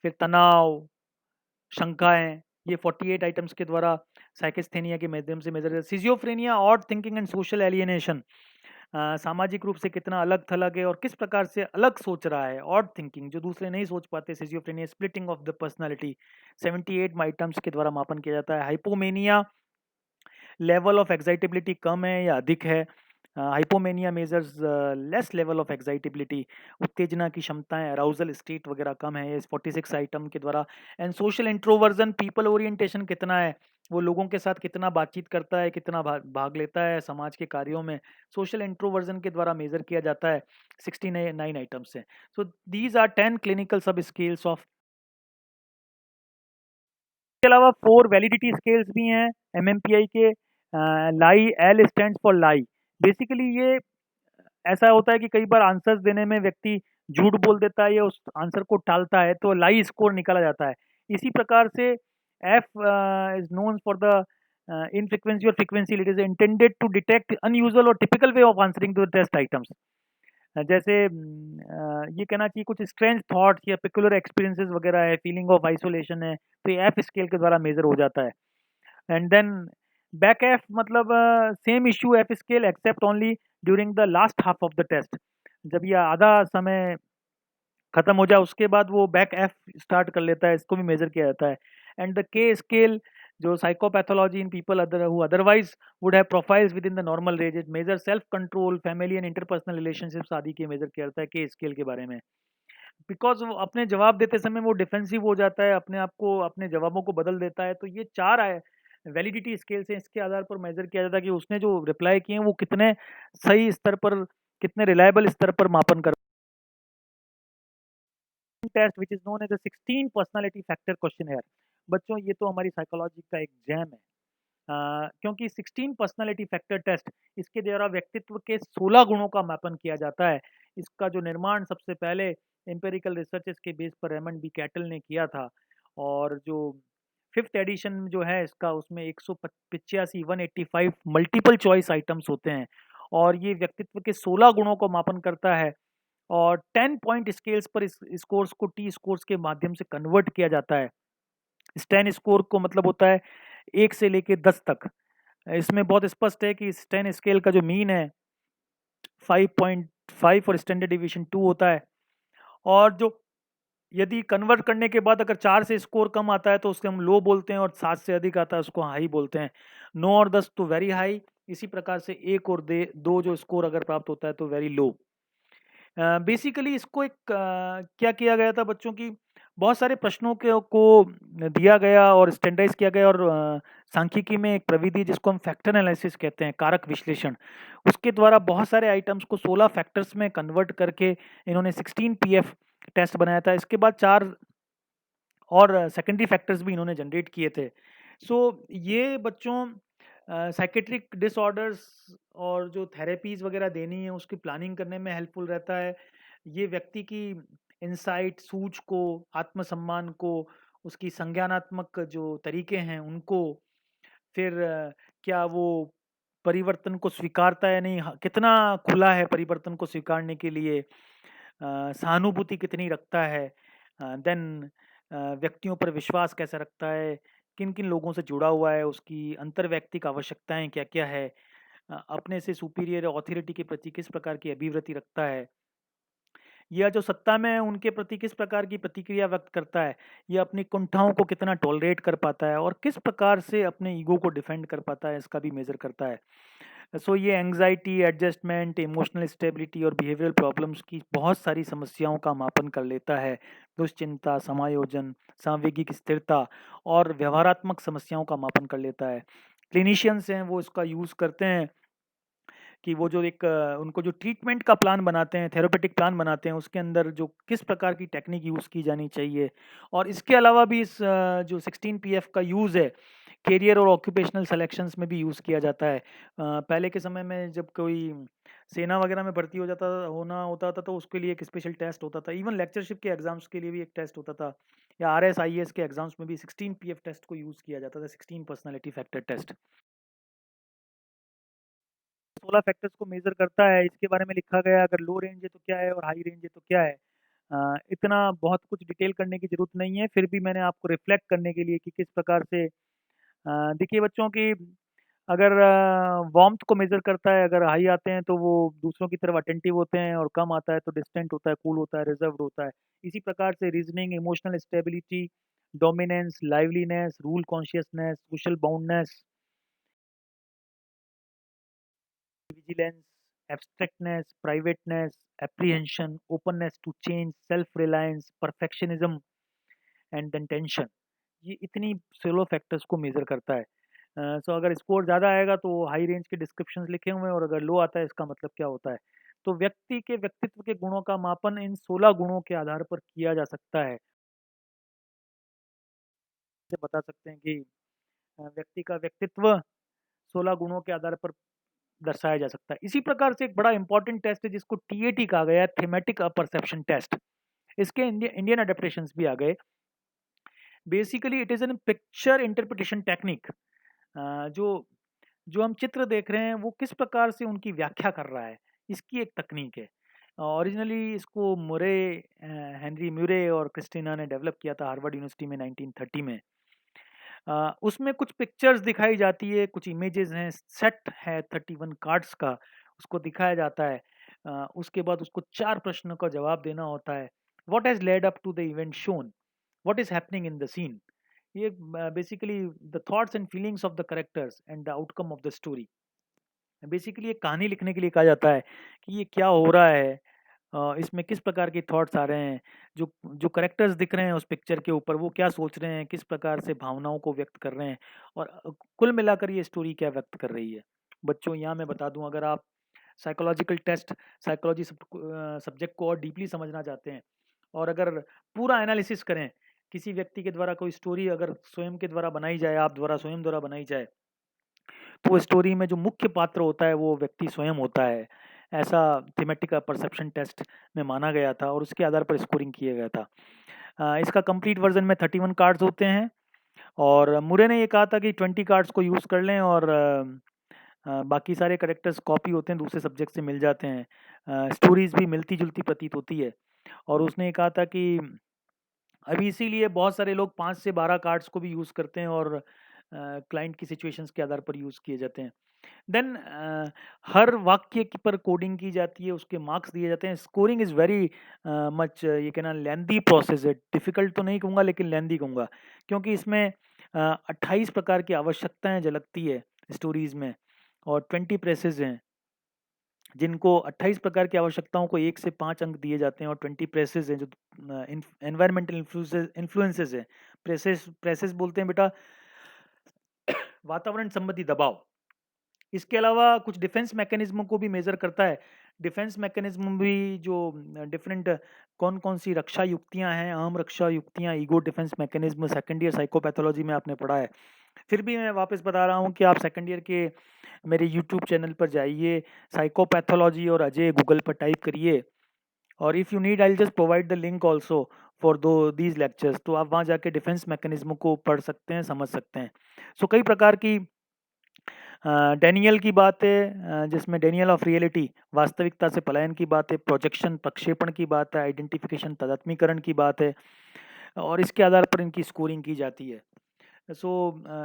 फिर तनाव, शंकाएं, ये 48 आइटम्स के द्वारा साइकिस्थेनिया के माध्यम से measure. Schizophrenia, odd thinking and social alienation, सामाजिक रूप से कितना अलग थलग है और किस प्रकार से अलग सोच रहा है, ऑड थिंकिंग, जो दूसरे नहीं सोच पाते। Schizophrenia, splitting of the personality, 78 items के द्वारा मापन किया जाता है। हाइपोमेनिया, लेवल ऑफ एक्साइटेबिलिटी कम है या अधिक है। Hypomania measures less level of excitability, उत्तेजना की क्षमताएं, अराउजल स्टेट वगैरह कम है, ये 46 आइटम के द्वारा। And social introversion, people orientation कितना है, वो लोगों के साथ कितना बातचीत करता है, कितना भाग लेता है समाज के कार्यों में, सोशल इंट्रोवर्जन के द्वारा मेजर किया जाता है। 69 आइटम्स हैं। So these are 10 clinical sub scales of. इसके अलावा 4 वैलिडिटी स्केल्स भी हैं एमएमपीआई के। Lie, L stands for lie. Basically ये ऐसा होता है कि कई बार आंसर्स देने में व्यक्ति झूठ बोल देता है या उस आंसर को टालता है, तो लाई स्कोर निकाला जाता है। इसी प्रकार से F is known for the infrequency और frequency, it is intended to detect unusual और typical way of answering the test items. जैसे ये कहना चाहिए कुछ स्ट्रेंज थॉट्स या पेकुलर एक्सपीरियंसेस वगैरह है, फीलिंग ऑफ आइसोलेशन है, तो ये एफ स्केल के द्वारा मेजर हो जाता है। एंड देन बैक एफ, मतलब same issue F scale except only during the last half of the test. जब ये आधा समय खत्म हो जाए उसके बाद वो बैक एफ स्टार्ट कर लेता है, इसको भी मेजर किया जाता है। एंड द के स्केल, जो psychopathology in people who otherwise would have profiles within the normal range, it measure self control, family and interpersonal relationships आदि के मेजर किया जाता है के स्केल के बारे में। बिकॉज वो अपने जवाब देते समय वो डिफेंसिव हो जाता है, अपने आप को, अपने जवाबों को बदल देता है, तो ये 4 आए वैलिडिटी स्केल्स हैं, इसके आधार पर मेजर किया जाता है कि उसने जो रिप्लाई किए हैं वो कितने सही स्तर पर, कितने रिलायबल स्तर पर मापन कर। Test which is known as a 16 personality factor question. बच्चों ये तो हमारी साइकोलॉजी का एक जैम है, क्योंकि 16 पर्सनालिटी फैक्टर टेस्ट, इसके द्वारा व्यक्तित्व के 16 गुणों का मापन किया जाता है। इसका जो निर्माण सबसे पहले एम्पेरिकल रिसर्चेस के बेस पर रेमंड बी कैटल ने किया था, और जो 5th एडिशन जो है इसका उसमें 185 185 मल्टीपल चॉइस आइटम्स होते हैं और ये व्यक्तित्व के 16 गुणों को मापन करता है और 10 पॉइंट स्केल्स पर इस स्कोर्स को टी स्कोर्स के माध्यम से कन्वर्ट किया जाता है। इस 10 स्कोर को मतलब होता है 1 से लेके 10 तक। इसमें बहुत स्पष्ट है कि इस 10 स्केल का जो मीन है 5.5 और स्टैंडर्ड डिविएशन 2 होता है और जो यदि कन्वर्ट करने के बाद अगर 4 से स्कोर कम आता है तो उसको हम लो बोलते हैं और 7 से अधिक आता है उसको हाई बोलते हैं। 9 और 10 तो वेरी हाई, इसी प्रकार से 1 और 2 जो स्कोर अगर प्राप्त होता है तो वेरी लो। बेसिकली इसको एक क्या किया गया था बच्चों की बहुत सारे प्रश्नों के को दिया गया और स्टैंडर्डाइज किया गया और सांख्यिकी में एक प्रविधि जिसको हम फैक्टर एनालिसिस कहते हैं, कारक विश्लेषण, उसके द्वारा बहुत सारे आइटम्स को 16 फैक्टर्स में कन्वर्ट करके इन्होंने 16 पीएफ टेस्ट बनाया था। इसके बाद 4 और सेकेंडरी फैक्टर्स भी इन्होंने जनरेट किए थे। सो ये बच्चों साइकेट्रिक डिसऑर्डर्स और जो थेरेपीज़ वगैरह देनी है उसकी प्लानिंग करने में हेल्पफुल रहता है। ये व्यक्ति की इनसाइट, सूझ को, आत्मसम्मान को, उसकी संज्ञानात्मक जो तरीके हैं उनको, फिर क्या वो परिवर्तन को स्वीकारता है या नहीं, कितना खुला है परिवर्तन को स्वीकारने के लिए, सहानुभूति कितनी रखता है, देन व्यक्तियों पर विश्वास कैसा रखता है, किन-किन लोगों से जुड़ा हुआ है, उसकी अंतर्वैयक्तिक आवश्यकताएँ क्या-क्या है, अपने से सुपीरियर अथॉरिटी के प्रति किस प्रकार की अभिवृत्ति रखता है, या जो सत्ता में है उनके प्रति किस प्रकार की प्रतिक्रिया व्यक्त करता है, या अपनी कुंठाओं को कितना टॉलरेट कर पाता है और किस प्रकार से अपने ईगो को डिफेंड कर पाता है, इसका भी मेज़र करता है। सो ये एंग्जायटी, एडजस्टमेंट, इमोशनल स्टेबिलिटी और बिहेवियरल प्रॉब्लम्स की बहुत सारी समस्याओं का मापन कर लेता है। दुश्चिंता, समायोजन, सांवेगिक स्थिरता और व्यवहारात्मक समस्याओं का मापन कर लेता है। क्लिनिशियंस हैं वो इसका यूज़ करते हैं कि वो जो एक उनको जो ट्रीटमेंट का प्लान बनाते हैं, थेरेपेटिक प्लान बनाते हैं, उसके अंदर जो किस प्रकार की टेक्निक यूज़ की जानी चाहिए। और इसके अलावा भी इस जो 16 पीएफ का यूज़ है, करियर और ऑक्यूपेशनल सिलेक्शंस में भी यूज़ किया जाता है। पहले के समय में जब कोई सेना वगैरह में भर्ती हो जाता होना होता था तो उसके लिए एक स्पेशल टेस्ट होता था। इवन लेक्चरशिप के एग्ज़ाम्स के लिए भी एक टेस्ट होता था या आरएस, आईएएस के एग्ज़ाम्स में भी 16 पीएफ टेस्ट को यूज़ किया जाता था, 16 पर्सनैलिटी फैक्टर टेस्ट। 16 फैक्टर्स को मेज़र करता है, इसके बारे में लिखा गया है, अगर लो रेंज है तो क्या है और हाई रेंज है तो क्या है। इतना बहुत कुछ डिटेल करने की ज़रूरत नहीं है, फिर भी मैंने आपको रिफ्लेक्ट करने के लिए कि किस प्रकार से देखिए बच्चों की अगर वार्मथ को मेज़र करता है, अगर हाई आते हैं तो वो दूसरों की तरफ अटेंटिव होते हैं और कम आता है तो डिस्टेंट होता है, कूल होता है, रिजर्व्ड होता है। इसी प्रकार से reasoning, emotional stability, dominance, liveliness, rule consciousness, social boundness, vigilance, abstractness, privateness, apprehension, openness to change, self-reliance, perfectionism and then tension. ये इतनी 16 फैक्टर्स को मेज़र करता है। सो अगर स्कोर ज़्यादा आएगा तो हाई रेंज के डिस्क्रिप्शंस लिखे हुए हैं और अगर लो आता है इसका मतलब क्या होता है। तो व्यक्ति के व्यक्तित्व के गुणों का मापन इन 16 गुणों के आधार पर किया जा सकता है। जैसे बता सकते हैं कि व्यक्ति का व्यक्तित्व 16 गुणों के आधार पर दर्शाया जा सकता है। इसी प्रकार से एक बड़ा इंपॉर्टेंट टेस्ट है जिसको टीएटी कहा गया है, थीमेटिक परसेप्शन टेस्ट। इसके इंडियन अडेप्टेशंस भी आ गए। Basically it is N picture interpretation technique. जो जो हम चित्र देख रहे हैं वो किस प्रकार से उनकी व्याख्या कर रहा है, इसकी एक तकनीक है। ओरिजिनली इसको हेनरी म्यूरे और क्रिस्टिना ने डेवलप किया था हार्वर्ड यूनिवर्सिटी में 1930 में। उसमें कुछ पिक्चर्स दिखाई जाती है, कुछ इमेजेस हैं, सेट है 31 कार्ड्स का, उसको दिखाया जाता है। उसके बाद उसको 4 प्रश्नों का जवाब देना होता है। What has led up to the event shown? What is happening in the scene? ये basically the thoughts and feelings of the characters and the outcome of the story. Basically एक कहानी लिखने के लिए कहा जाता है कि ये क्या हो रहा है, इसमें किस प्रकार के थॉट्स आ रहे हैं, जो जो कैरेक्टर्स दिख रहे हैं उस पिक्चर के ऊपर वो क्या सोच रहे हैं, किस प्रकार से भावनाओं को व्यक्त कर रहे हैं और कुल मिलाकर ये स्टोरी क्या व्यक्त कर रही है। बच्चों यहाँ मैं बता दूं, अगर आप साइकोलॉजिकल टेस्ट, साइकोलॉजी सब्जेक्ट को और डीपली समझना चाहते हैं और अगर पूरा एनालिसिस करें, किसी व्यक्ति के द्वारा कोई स्टोरी अगर स्वयं के द्वारा बनाई जाए, आप द्वारा स्वयं द्वारा बनाई जाए, तो स्टोरी में जो मुख्य पात्र होता है वो व्यक्ति स्वयं होता है। ऐसा थीमेटिक परसेप्शन टेस्ट में माना गया था और उसके आधार पर स्कोरिंग किया गया था। इसका कंप्लीट वर्जन में 31 कार्ड्स होते हैं और मुरे ने ये कहा था कि 20 कार्ड्स को यूज़ कर लें और बाकी सारे कैरेक्टर्स कॉपी होते हैं, दूसरे सब्जेक्ट से मिल जाते हैं। स्टोरीज भी मिलती जुलती प्रतीत होती है और उसने ये कहा था कि अभी इसीलिए बहुत सारे लोग 5 से 12 कार्ड्स को भी यूज़ करते हैं और क्लाइंट की सिचुएशंस के आधार पर यूज़ किए जाते हैं। देन हर वाक्य की पर कोडिंग की जाती है, उसके मार्क्स दिए जाते हैं। स्कोरिंग इज़ वेरी मच ये कहना लेंदी प्रोसेस है। डिफ़िकल्ट तो नहीं कहूँगा लेकिन लेंदी कहूँगा, क्योंकि इसमें 28 प्रकार की आवश्यकताएँ झलकती है स्टोरीज़ में और 20 प्रेसेज़ हैं, जिनको 28 प्रकार की आवश्यकताओं को 1 से 5 अंक दिए जाते हैं और 20 प्रेसेज़ हैं जो एनवायरमेंटल इन्फ्लुएंसेस हैं। प्रेसेस बोलते हैं बेटा वातावरण संबंधी दबाव। इसके अलावा कुछ डिफेंस मैकेनिज्म को भी मेजर करता है। डिफेंस मैकेनिज्म भी जो डिफरेंट कौन-कौन सी रक्षा युक्तियाँ हैं, अहम रक्षा युक्तियाँ, ego defence mechanism second year psychopathology में आपने पढ़ा है। फिर भी मैं वापस बता रहा हूँ कि आप सेकंड ईयर के मेरे यूट्यूब चैनल पर जाइए, साइकोपैथोलॉजी और अजय गूगल पर टाइप करिए और if you need I will just provide the link also for दो दीज़ लेक्चर्स, तो आप वहाँ जाके डिफेंस मैकेनिज्म को पढ़ सकते हैं, समझ सकते हैं। सो कई प्रकार की डैनियल की बात है, जिसमें डैनियल ऑफ रियलिटी वास्तविकता से पलायन की बात है, प्रोजेक्शन प्रक्षेपण की बात है, आइडेंटिफिकेशन तादात्म्यकरण की बात है और इसके आधार पर इनकी स्कोरिंग की जाती है। सो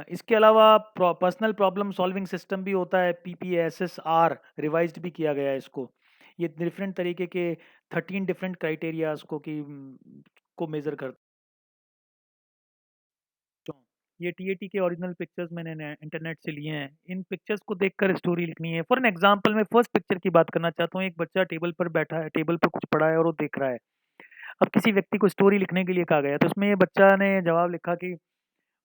इसके अलावा पर्सनल प्रॉब्लम सॉल्विंग सिस्टम भी होता है, पीपीएसएसआर रिवाइज्ड भी किया गया है इसको। ये डिफरेंट तरीके के 13 डिफरेंट क्राइटेरियाज को मेजर करता हूँ। ये टीएटी के ओरिजिनल पिक्चर्स मैंने इंटरनेट से लिए हैं। इन पिक्चर्स को देखकर स्टोरी लिखनी है। फॉर एन एग्जांपल मैं फर्स्ट पिक्चर की बात करना चाहता हूँ। एक बच्चा टेबल पर बैठा है, टेबल पर कुछ पढ़ा है और वो देख रहा है। अब किसी व्यक्ति को स्टोरी लिखने के लिए कहा गया, तो उसमें ये बच्चा ने जवाब लिखा कि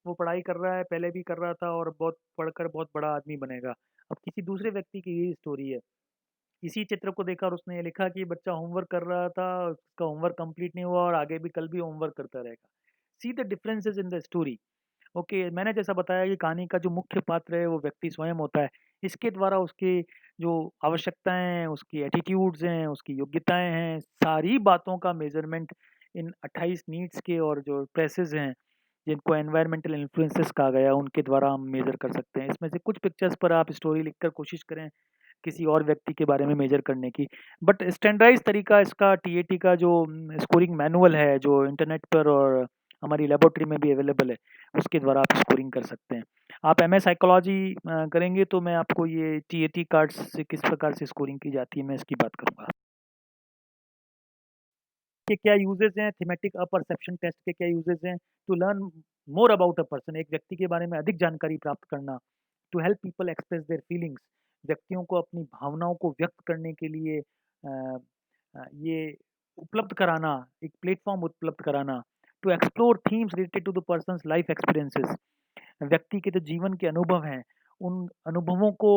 वो पढ़ाई कर रहा है, पहले भी कर रहा था और बहुत पढ़कर बहुत बड़ा आदमी बनेगा। अब किसी दूसरे व्यक्ति की यही स्टोरी है। इसी चित्र को देखा और उसने ये लिखा कि बच्चा होमवर्क कर रहा था, उसका होमवर्क कंप्लीट नहीं हुआ और आगे भी कल भी होमवर्क करता रहेगा। See the differences in the story. Okay, मैंने जैसा बताया कि कहानी का जो मुख्य पात्र है वो व्यक्ति स्वयं होता है। इसके द्वारा उसकी जो आवश्यकताएँ हैं, उसकी एटीट्यूड्स हैं, उसकी योग्यताएँ हैं, सारी बातों का मेज़रमेंट इन 28 नीड्स के और जो ट्रेसेस हैं, जिनको एनवायरमेंटल इन्फ्लुएंसेस कहा गया है, उनके द्वारा हम मेज़र कर सकते हैं। इसमें से कुछ पिक्चर्स पर आप स्टोरी लिखकर कोशिश करें किसी और व्यक्ति के बारे में मेज़र करने की। बट स्टैंडर्डाइज़ तरीका इसका टीएटी का जो स्कोरिंग मैनुअल है, जो इंटरनेट पर और हमारी लैबोरेटरी में भी अवेलेबल है, उसके द्वारा आप स्कोरिंग कर सकते हैं। आप एमए साइकोलॉजी करेंगे तो मैं आपको ये टीएटी कार्ड्स से किस प्रकार से स्कोरिंग की जाती है, मैं इसकी बात करूँगा। के क्या यूजेज़ हैं, थीमेटिक परसेप्शन टेस्ट के क्या यूजेज़ हैं, to learn more about a person, एक व्यक्ति के बारे में अधिक जानकारी प्राप्त करना, to help people express their feelings, व्यक्तियों को अपनी भावनाओं को व्यक्त करने के लिए ये उपलब्ध कराना, एक प्लेटफ़ॉर्म उपलब्ध कराना, to explore themes related to the person's life experiences, व्यक्ति के जो जीवन के अनुभव हैं, उन अनुभवों को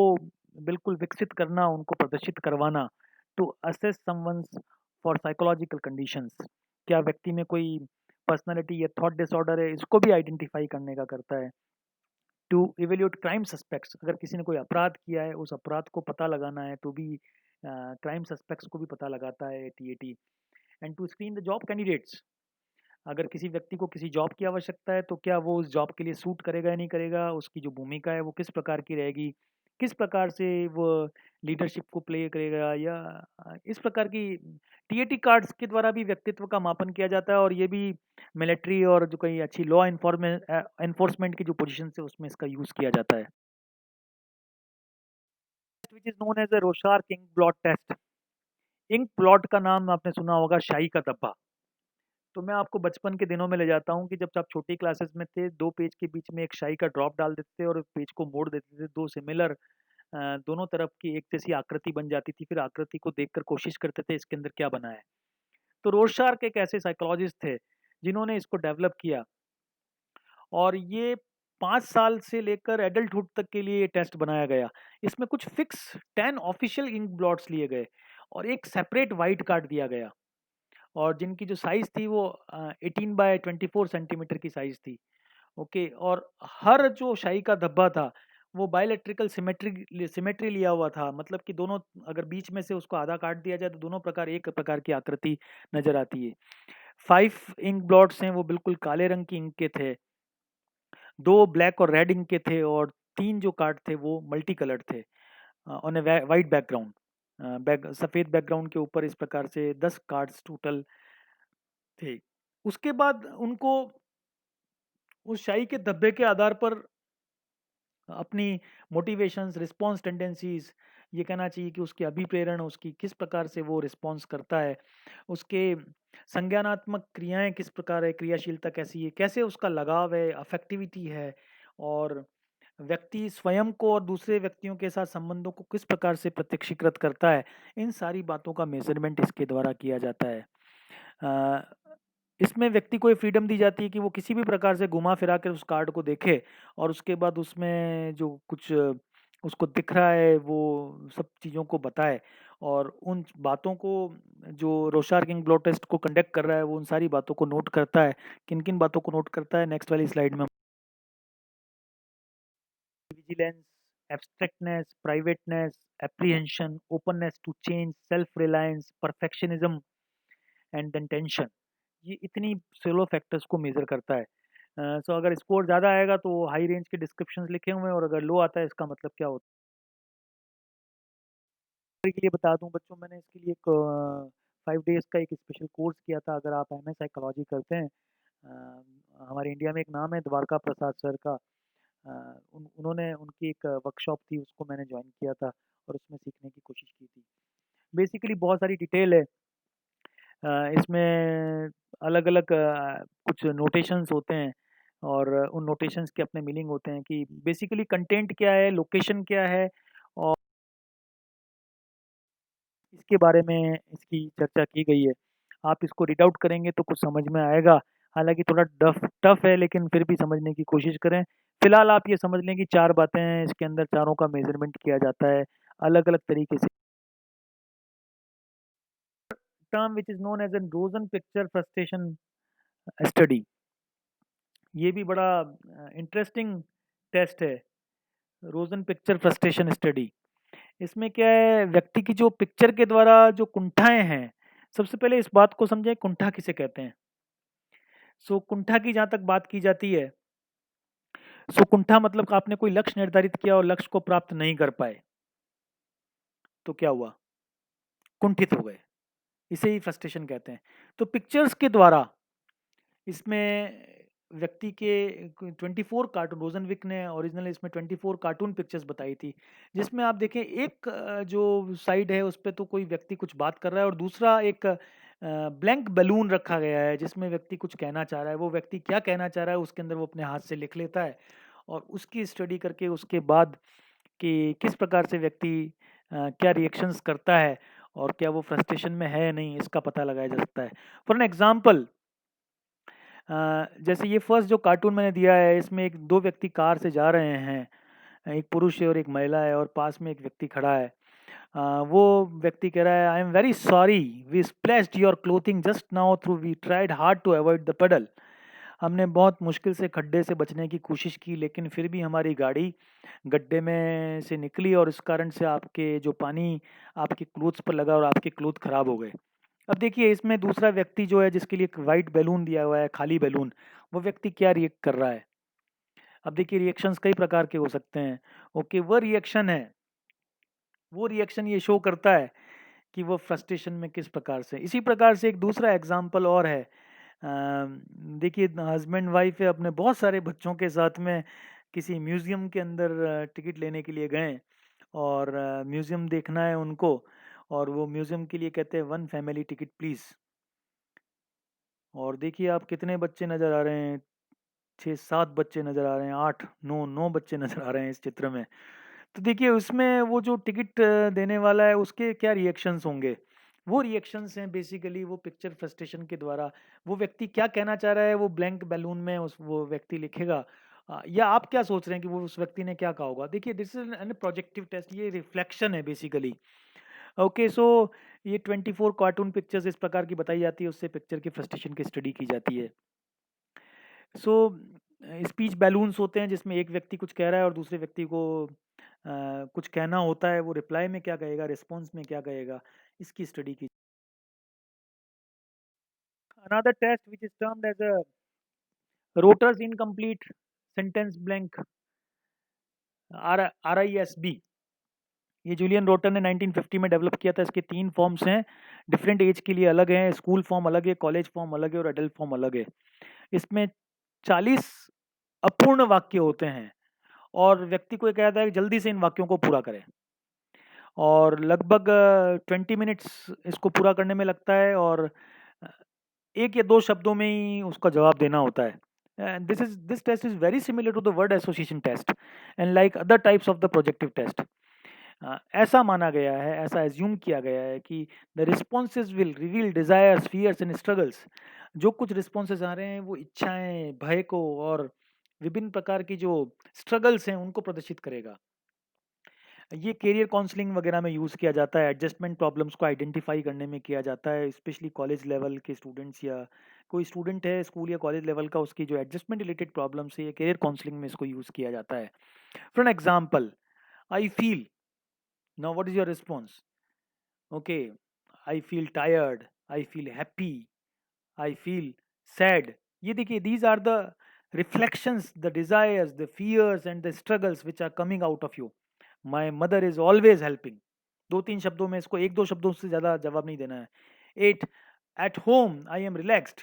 बिल्कुल विकसित करना, उनको प्रदर्शित करवाना, to assess someone's for psychological conditions, क्या व्यक्ति में कोई पर्सनैलिटी या थॉट डिसऑर्डर है, इसको भी आइडेंटिफ़ाई करने का करता है। टू इवैल्यूएट क्राइम सस्पेक्ट्स, अगर किसी ने कोई अपराध किया है, उस अपराध को पता लगाना है, तो भी क्राइम सस्पेक्ट्स को भी पता लगाता है TAT. And to screen the job candidates, अगर किसी व्यक्ति को किसी जॉब की आवश्यकता है, तो क्या वो उस जॉब के लिए सूट करेगा या नहीं करेगा, उसकी जो भूमिका है वो किस प्रकार की रहेगी, किस प्रकार से वो लीडरशिप को प्ले करेगा या इस प्रकार की टीएटी कार्ड्स के द्वारा भी व्यक्तित्व का मापन किया जाता है और ये भी मिलिट्री और जो कई अच्छी लॉ एनफोर्समेंट की जो पोजीशन है उसमें इसका यूज़ किया जाता है। Which is known as a Rorschach ink blot test. Ink blot का नाम आपने सुना होगा, शाई का धब्बा। तो मैं आपको बचपन के दिनों में ले जाता हूँ कि जब आप छोटी क्लासेस में थे, 2 पेज के बीच में एक शाई का ड्रॉप डाल देते थे और पेज को मोड़ देते थे, 2 सिमिलर दोनों तरफ की एक जैसी आकृति बन जाती थी, फिर आकृति को देखकर कोशिश करते थे इसके अंदर क्या बना है। तो रोरशार्क एक ऐसे साइकोलॉजिस्ट थे, जिन्होंने इसको डेवलप किया और ये 5 साल से लेकर एडल्टहुड तक के लिए ये टेस्ट बनाया गया। इसमें कुछ फिक्स 10 ऑफिशियल इंक ब्लॉट्स लिए गए और एक सेपरेट व्हाइट कार्ड दिया गया और जिनकी जो साइज़ थी वो 18 बाय 24 सेंटीमीटर की साइज़ थी। ओके, और हर जो शाई का धब्बा था वो बायलैटरिकल सिमेट्री लिया हुआ था, मतलब कि दोनों अगर बीच में से उसको आधा काट दिया जाए तो दोनों प्रकार एक प्रकार की आकृति नजर आती है। 5 इंक ब्लॉट्स हैं वो बिल्कुल काले रंग की इंक के थे, 2 ब्लैक और रेड इंक के थे, और 3 जो कार्ड थे वो मल्टी कलर्ड थे ऑन ए वाइट बैकग्राउंड। सफेद बैकग्राउंड के ऊपर इस प्रकार से 10 कार्ड्स टोटल थे। उसके बाद उनको उस शाही के धब्बे के आधार पर अपनी मोटिवेशंस, रिस्पॉन्स टेंडेंसीज, ये कहना चाहिए कि उसकी अभिप्रेरण, उसकी किस प्रकार से वो रिस्पॉन्स करता है, उसके संज्ञानात्मक क्रियाएं किस प्रकार है, क्रियाशीलता कैसी है, कैसे उसका लगाव है, अफेक्टिविटी है, और व्यक्ति स्वयं को और दूसरे व्यक्तियों के साथ संबंधों को किस प्रकार से प्रत्यक्षीकृत करता है, इन सारी बातों का मेजरमेंट इसके द्वारा किया जाता है। अ, इसमें व्यक्ति को ये फ्रीडम दी जाती है कि वो किसी भी प्रकार से घुमा फिरा कर उस कार्ड को देखे और उसके बाद उसमें जो कुछ उसको दिख रहा है वो सब चीज़ों को बताए, और उन बातों को जो रोशार-किंग ब्लॉट टेस्ट को कंडक्ट कर रहा है वो उन सारी बातों को नोट करता है। किन-किन बातों को नोट करता है नेक्स्ट वाली स्लाइड में। Vigilance, abstractedness, privateness, apprehension, openness to change, self reliance, perfectionism and then tension. ये इतनी सोलो फैक्टर्स को मेज़र करता है। सो अगर स्कोर ज़्यादा आएगा तो हाई रेंज के डिस्क्रिप्शंस लिखे हुए हैं, और अगर लो आता है इसका मतलब क्या होता है के लिए बता दूं बच्चों, मैंने इसके लिए एक 5 डेज़ का एक स्पेशल कोर्स किया था। अगर आप एमए साइकोलॉजी करते हैं, हमारे इंडिया में एक नाम है द्वारका प्रसाद सर का, उन्होंने उनकी एक वर्कशॉप थी, उसको मैंने ज्वाइन किया था और उसमें सीखने की कोशिश की थी। बेसिकली बहुत सारी डिटेल है इसमें, अलग-अलग कुछ नोटेशंस होते हैं, और उन नोटेशंस के अपने मीनिंग होते हैं कि बेसिकली कंटेंट क्या है, लोकेशन क्या है, और इसके बारे में इसकी चर्चा की गई है। आप इसको रीड आउट करेंगे तो कुछ समझ में आएगा। हालाँकि थोड़ा टफ टफ है, लेकिन फिर भी समझने की कोशिश करें। फिलहाल आप ये समझ लें कि 4 बातें हैं इसके अंदर, चारों का मेज़रमेंट किया जाता है अलग-अलग तरीके से। Term which is known as an Rosen picture frustration study. ये भी बड़ा इंटरेस्टिंग टेस्ट है, रोज़न पिक्चर फ्रस्ट्रेशन स्टडी। इसमें क्या है, व्यक्ति की जो पिक्चर के द्वारा जो कुंठाएँ हैं, सबसे पहले इस बात को समझें कुंठा किसे कहते हैं। सो कुंठा की जहाँ तक बात की जाती है, सो कुंठा मतलब आपने कोई लक्ष्य निर्धारित किया और लक्ष्य को प्राप्त नहीं कर पाए, तो क्या हुआ? कुंठित हो गए। इसे ही फ्रस्ट्रेशन कहते हैं। तो पिक्चर्स के द्वारा इसमें व्यक्ति के 24 कार्टून, रोज़नविक ने ओरिजिनल इसमें 24 कार्टून पिक्चर्स बताई थी, जिसमें आप देखें एक जो साइड है उस पे तो कोई व्यक्ति कुछ बात कर रहा है, और दूसरा एक ब्लैंक बैलून रखा गया है जिसमें व्यक्ति कुछ कहना चाह रहा है। वो व्यक्ति क्या कहना चाह रहा है उसके अंदर वो अपने हाथ से लिख लेता है, और उसकी स्टडी करके उसके बाद कि किस प्रकार से व्यक्ति क्या रिएक्शंस करता है और क्या वो फ्रस्ट्रेशन में है या नहीं, इसका पता लगाया जा सकता है। फॉर एन एग्ज़ाम्पल, जैसे ये फर्स्ट जो कार्टून मैंने दिया है इसमें एक 2 व्यक्ति कार से जा रहे हैं, एक पुरुष है और एक महिला है, और पास में एक व्यक्ति खड़ा है। वो व्यक्ति कह रहा है, I am very sorry, we splashed your clothing just now through, we tried hard to avoid the puddle. हमने बहुत मुश्किल से खड्डे से बचने की कोशिश की, लेकिन फिर भी हमारी गाड़ी गड्ढे में से निकली, और इस कारण से आपके जो पानी आपके क्लोथ्स पर लगा और आपके क्लोथ खराब हो गए। अब देखिए इसमें दूसरा व्यक्ति जो है जिसके लिए एक वाइट बैलून दिया हुआ है, खाली बैलून, वो व्यक्ति क्या रिएक्ट कर रहा है। अब देखिए रिएक्शंस कई प्रकार के हो सकते हैं। ओके, वो रिएक्शन है, वो रिएक्शन ये शो करता है कि वो फ्रस्ट्रेशन में किस प्रकार से। इसी प्रकार से एक दूसरा एग्जाम्पल और है। देखिए हस्बैंड वाइफ है, अपने बहुत सारे बच्चों के साथ में किसी म्यूज़ियम के अंदर टिकट लेने के लिए गए, और म्यूज़ियम देखना है उनको, और वो म्यूज़ियम के लिए कहते हैं 1 फैमिली टिकट प्लीज़। और देखिए आप कितने बच्चे नज़र आ रहे हैं, 6-7 बच्चे नज़र आ रहे हैं, 8-9 बच्चे नज़र आ रहे हैं इस चित्र में। तो देखिए उसमें वो जो टिकट देने वाला है उसके क्या रिएक्शंस होंगे। वो रिएक्शंस हैं बेसिकली वो पिक्चर फ्रस्ट्रेशन के द्वारा, वो व्यक्ति क्या कहना चाह रहा है वो ब्लैंक बैलून में उस वो व्यक्ति लिखेगा। या आप क्या सोच रहे हैं कि वो उस व्यक्ति ने क्या कहा होगा। देखिए this is an projective test, ये रिफ्लेक्शन है बेसिकली। ओके, सो ये 24 कार्टून पिक्चर्स इस प्रकार की बताई जाती है, उससे पिक्चर की फ्रस्ट्रेशन की स्टडी की जाती है। सो स्पीच बैलून्स होते हैं जिसमें एक व्यक्ति कुछ कह रहा है और दूसरे व्यक्ति को कुछ कहना होता है, वो रिप्लाई में क्या कहेगा, रिस्पॉन्स में क्या कहेगा, इसकी स्टडी की। Another test which is termed as a Rotter's incomplete sentence blank, RISB। ये जूलियन रोटर ने 1950 में डेवलप किया था। इसके 3 फॉर्म्स हैं, डिफरेंट एज के लिए अलग हैं। स्कूल फॉर्म अलग है, कॉलेज फॉर्म अलग है और एडल्ट फॉर्म अलग है। इसमें 40 अपूर्ण वाक्य होते हैं और व्यक्ति को ये कहता है कि जल्दी से इन वाक्यों को पूरा करें, और लगभग 20 मिनट्स इसको पूरा करने में लगता है और 1 या 2 शब्दों में ही उसका जवाब देना होता है। This test is very similar to the word association test and like other types of the projective test. ऐसा माना गया है, ऐसा एज्यूम किया गया है कि the responses will reveal desires, fears and struggles. जो कुछ रिस्पॉन्सेज आ रहे हैं वो इच्छाएं, भय को और विभिन्न प्रकार की जो स्ट्रगल्स हैं उनको प्रदर्शित करेगा। ये करियर काउंसलिंग वगैरह में यूज़ किया जाता है, एडजस्टमेंट प्रॉब्लम्स को आइडेंटिफाई करने में किया जाता है, स्पेशली कॉलेज लेवल के स्टूडेंट्स या कोई स्टूडेंट है स्कूल या कॉलेज लेवल का, उसकी जो एडजस्टमेंट रिलेटेड प्रॉब्लम्स है, ये करियर काउंसलिंग में इसको यूज़ किया जाता है। For an example, I feel, now what is your response? Okay, I feel tired, I feel happy, I feel sad. ये देखिए, these are the reflections, the desires, the fears and the struggles which are coming out of you. My mother is always helping. 2-3 शब्दों में इसको, 1-2 शब्दों से ज़्यादा जवाब नहीं देना है। 8, at home I am relaxed,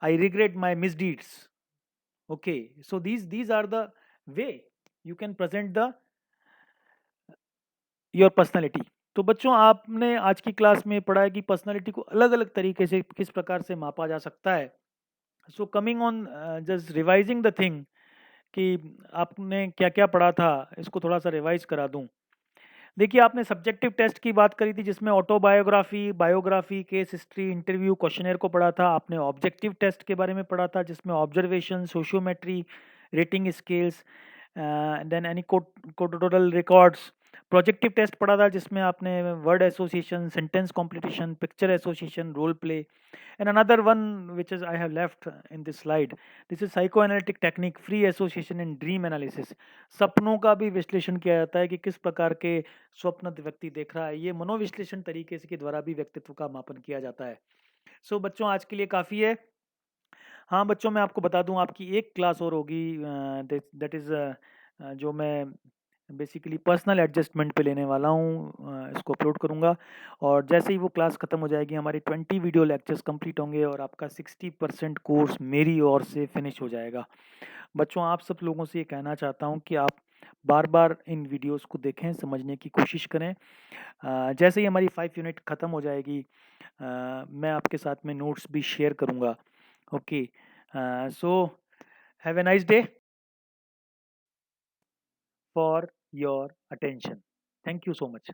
I regret my misdeeds. Okay, so these are the way you can present the your personality. तो बच्चों, आपने आज की क्लास में पढ़ा है कि पर्सनैलिटी को अलग अलग तरीके से किस प्रकार से मापा जा सकता है। So coming on, just revising the thing कि आपने क्या क्या पढ़ा था, इसको थोड़ा सा रिवाइज करा दूं। देखिए, आपने सब्जेक्टिव टेस्ट की बात करी थी जिसमें autobiography, biography, case history, interview, questionnaire को पढ़ा था। आपने ऑब्जेक्टिव टेस्ट के बारे में पढ़ा था जिसमें observation, sociometry, rating scales, then anecdotal records. Projective test पढ़ा था जिसमें आपने word association, sentence competition, picture association, role play, and another one which is I have left in this slide, this is psychoanalytic technique, free association and dream analysis। सपनों का भी विश्लेषण किया जाता है कि किस प्रकार के स्वप्न व्यक्ति देख रहा है। ये मनोविश्लेषण तरीके से के द्वारा भी व्यक्तित्व का मापन किया जाता है। सो बच्चों, आज के लिए काफ़ी है। हाँ बच्चों, मैं आपको बता दूं, आपकी एक क्लास और होगी, दैट इज़ जो मैं बेसिकली पर्सनल एडजस्टमेंट पे लेने वाला हूँ, इसको अपलोड करूँगा। और जैसे ही वो क्लास ख़त्म हो जाएगी, हमारे 20 वीडियो लेक्चर्स कंप्लीट होंगे और आपका 60% कोर्स मेरी ओर से फिनिश हो जाएगा। बच्चों, आप सब लोगों से ये कहना चाहता हूँ कि आप बार बार इन वीडियोस को देखें, समझने की कोशिश करें। जैसे ही हमारी 5 यूनिट ख़त्म हो जाएगी, मैं आपके साथ में नोट्स भी शेयर करूँगा। Okay, so have a nice day for your attention. Thank you so much.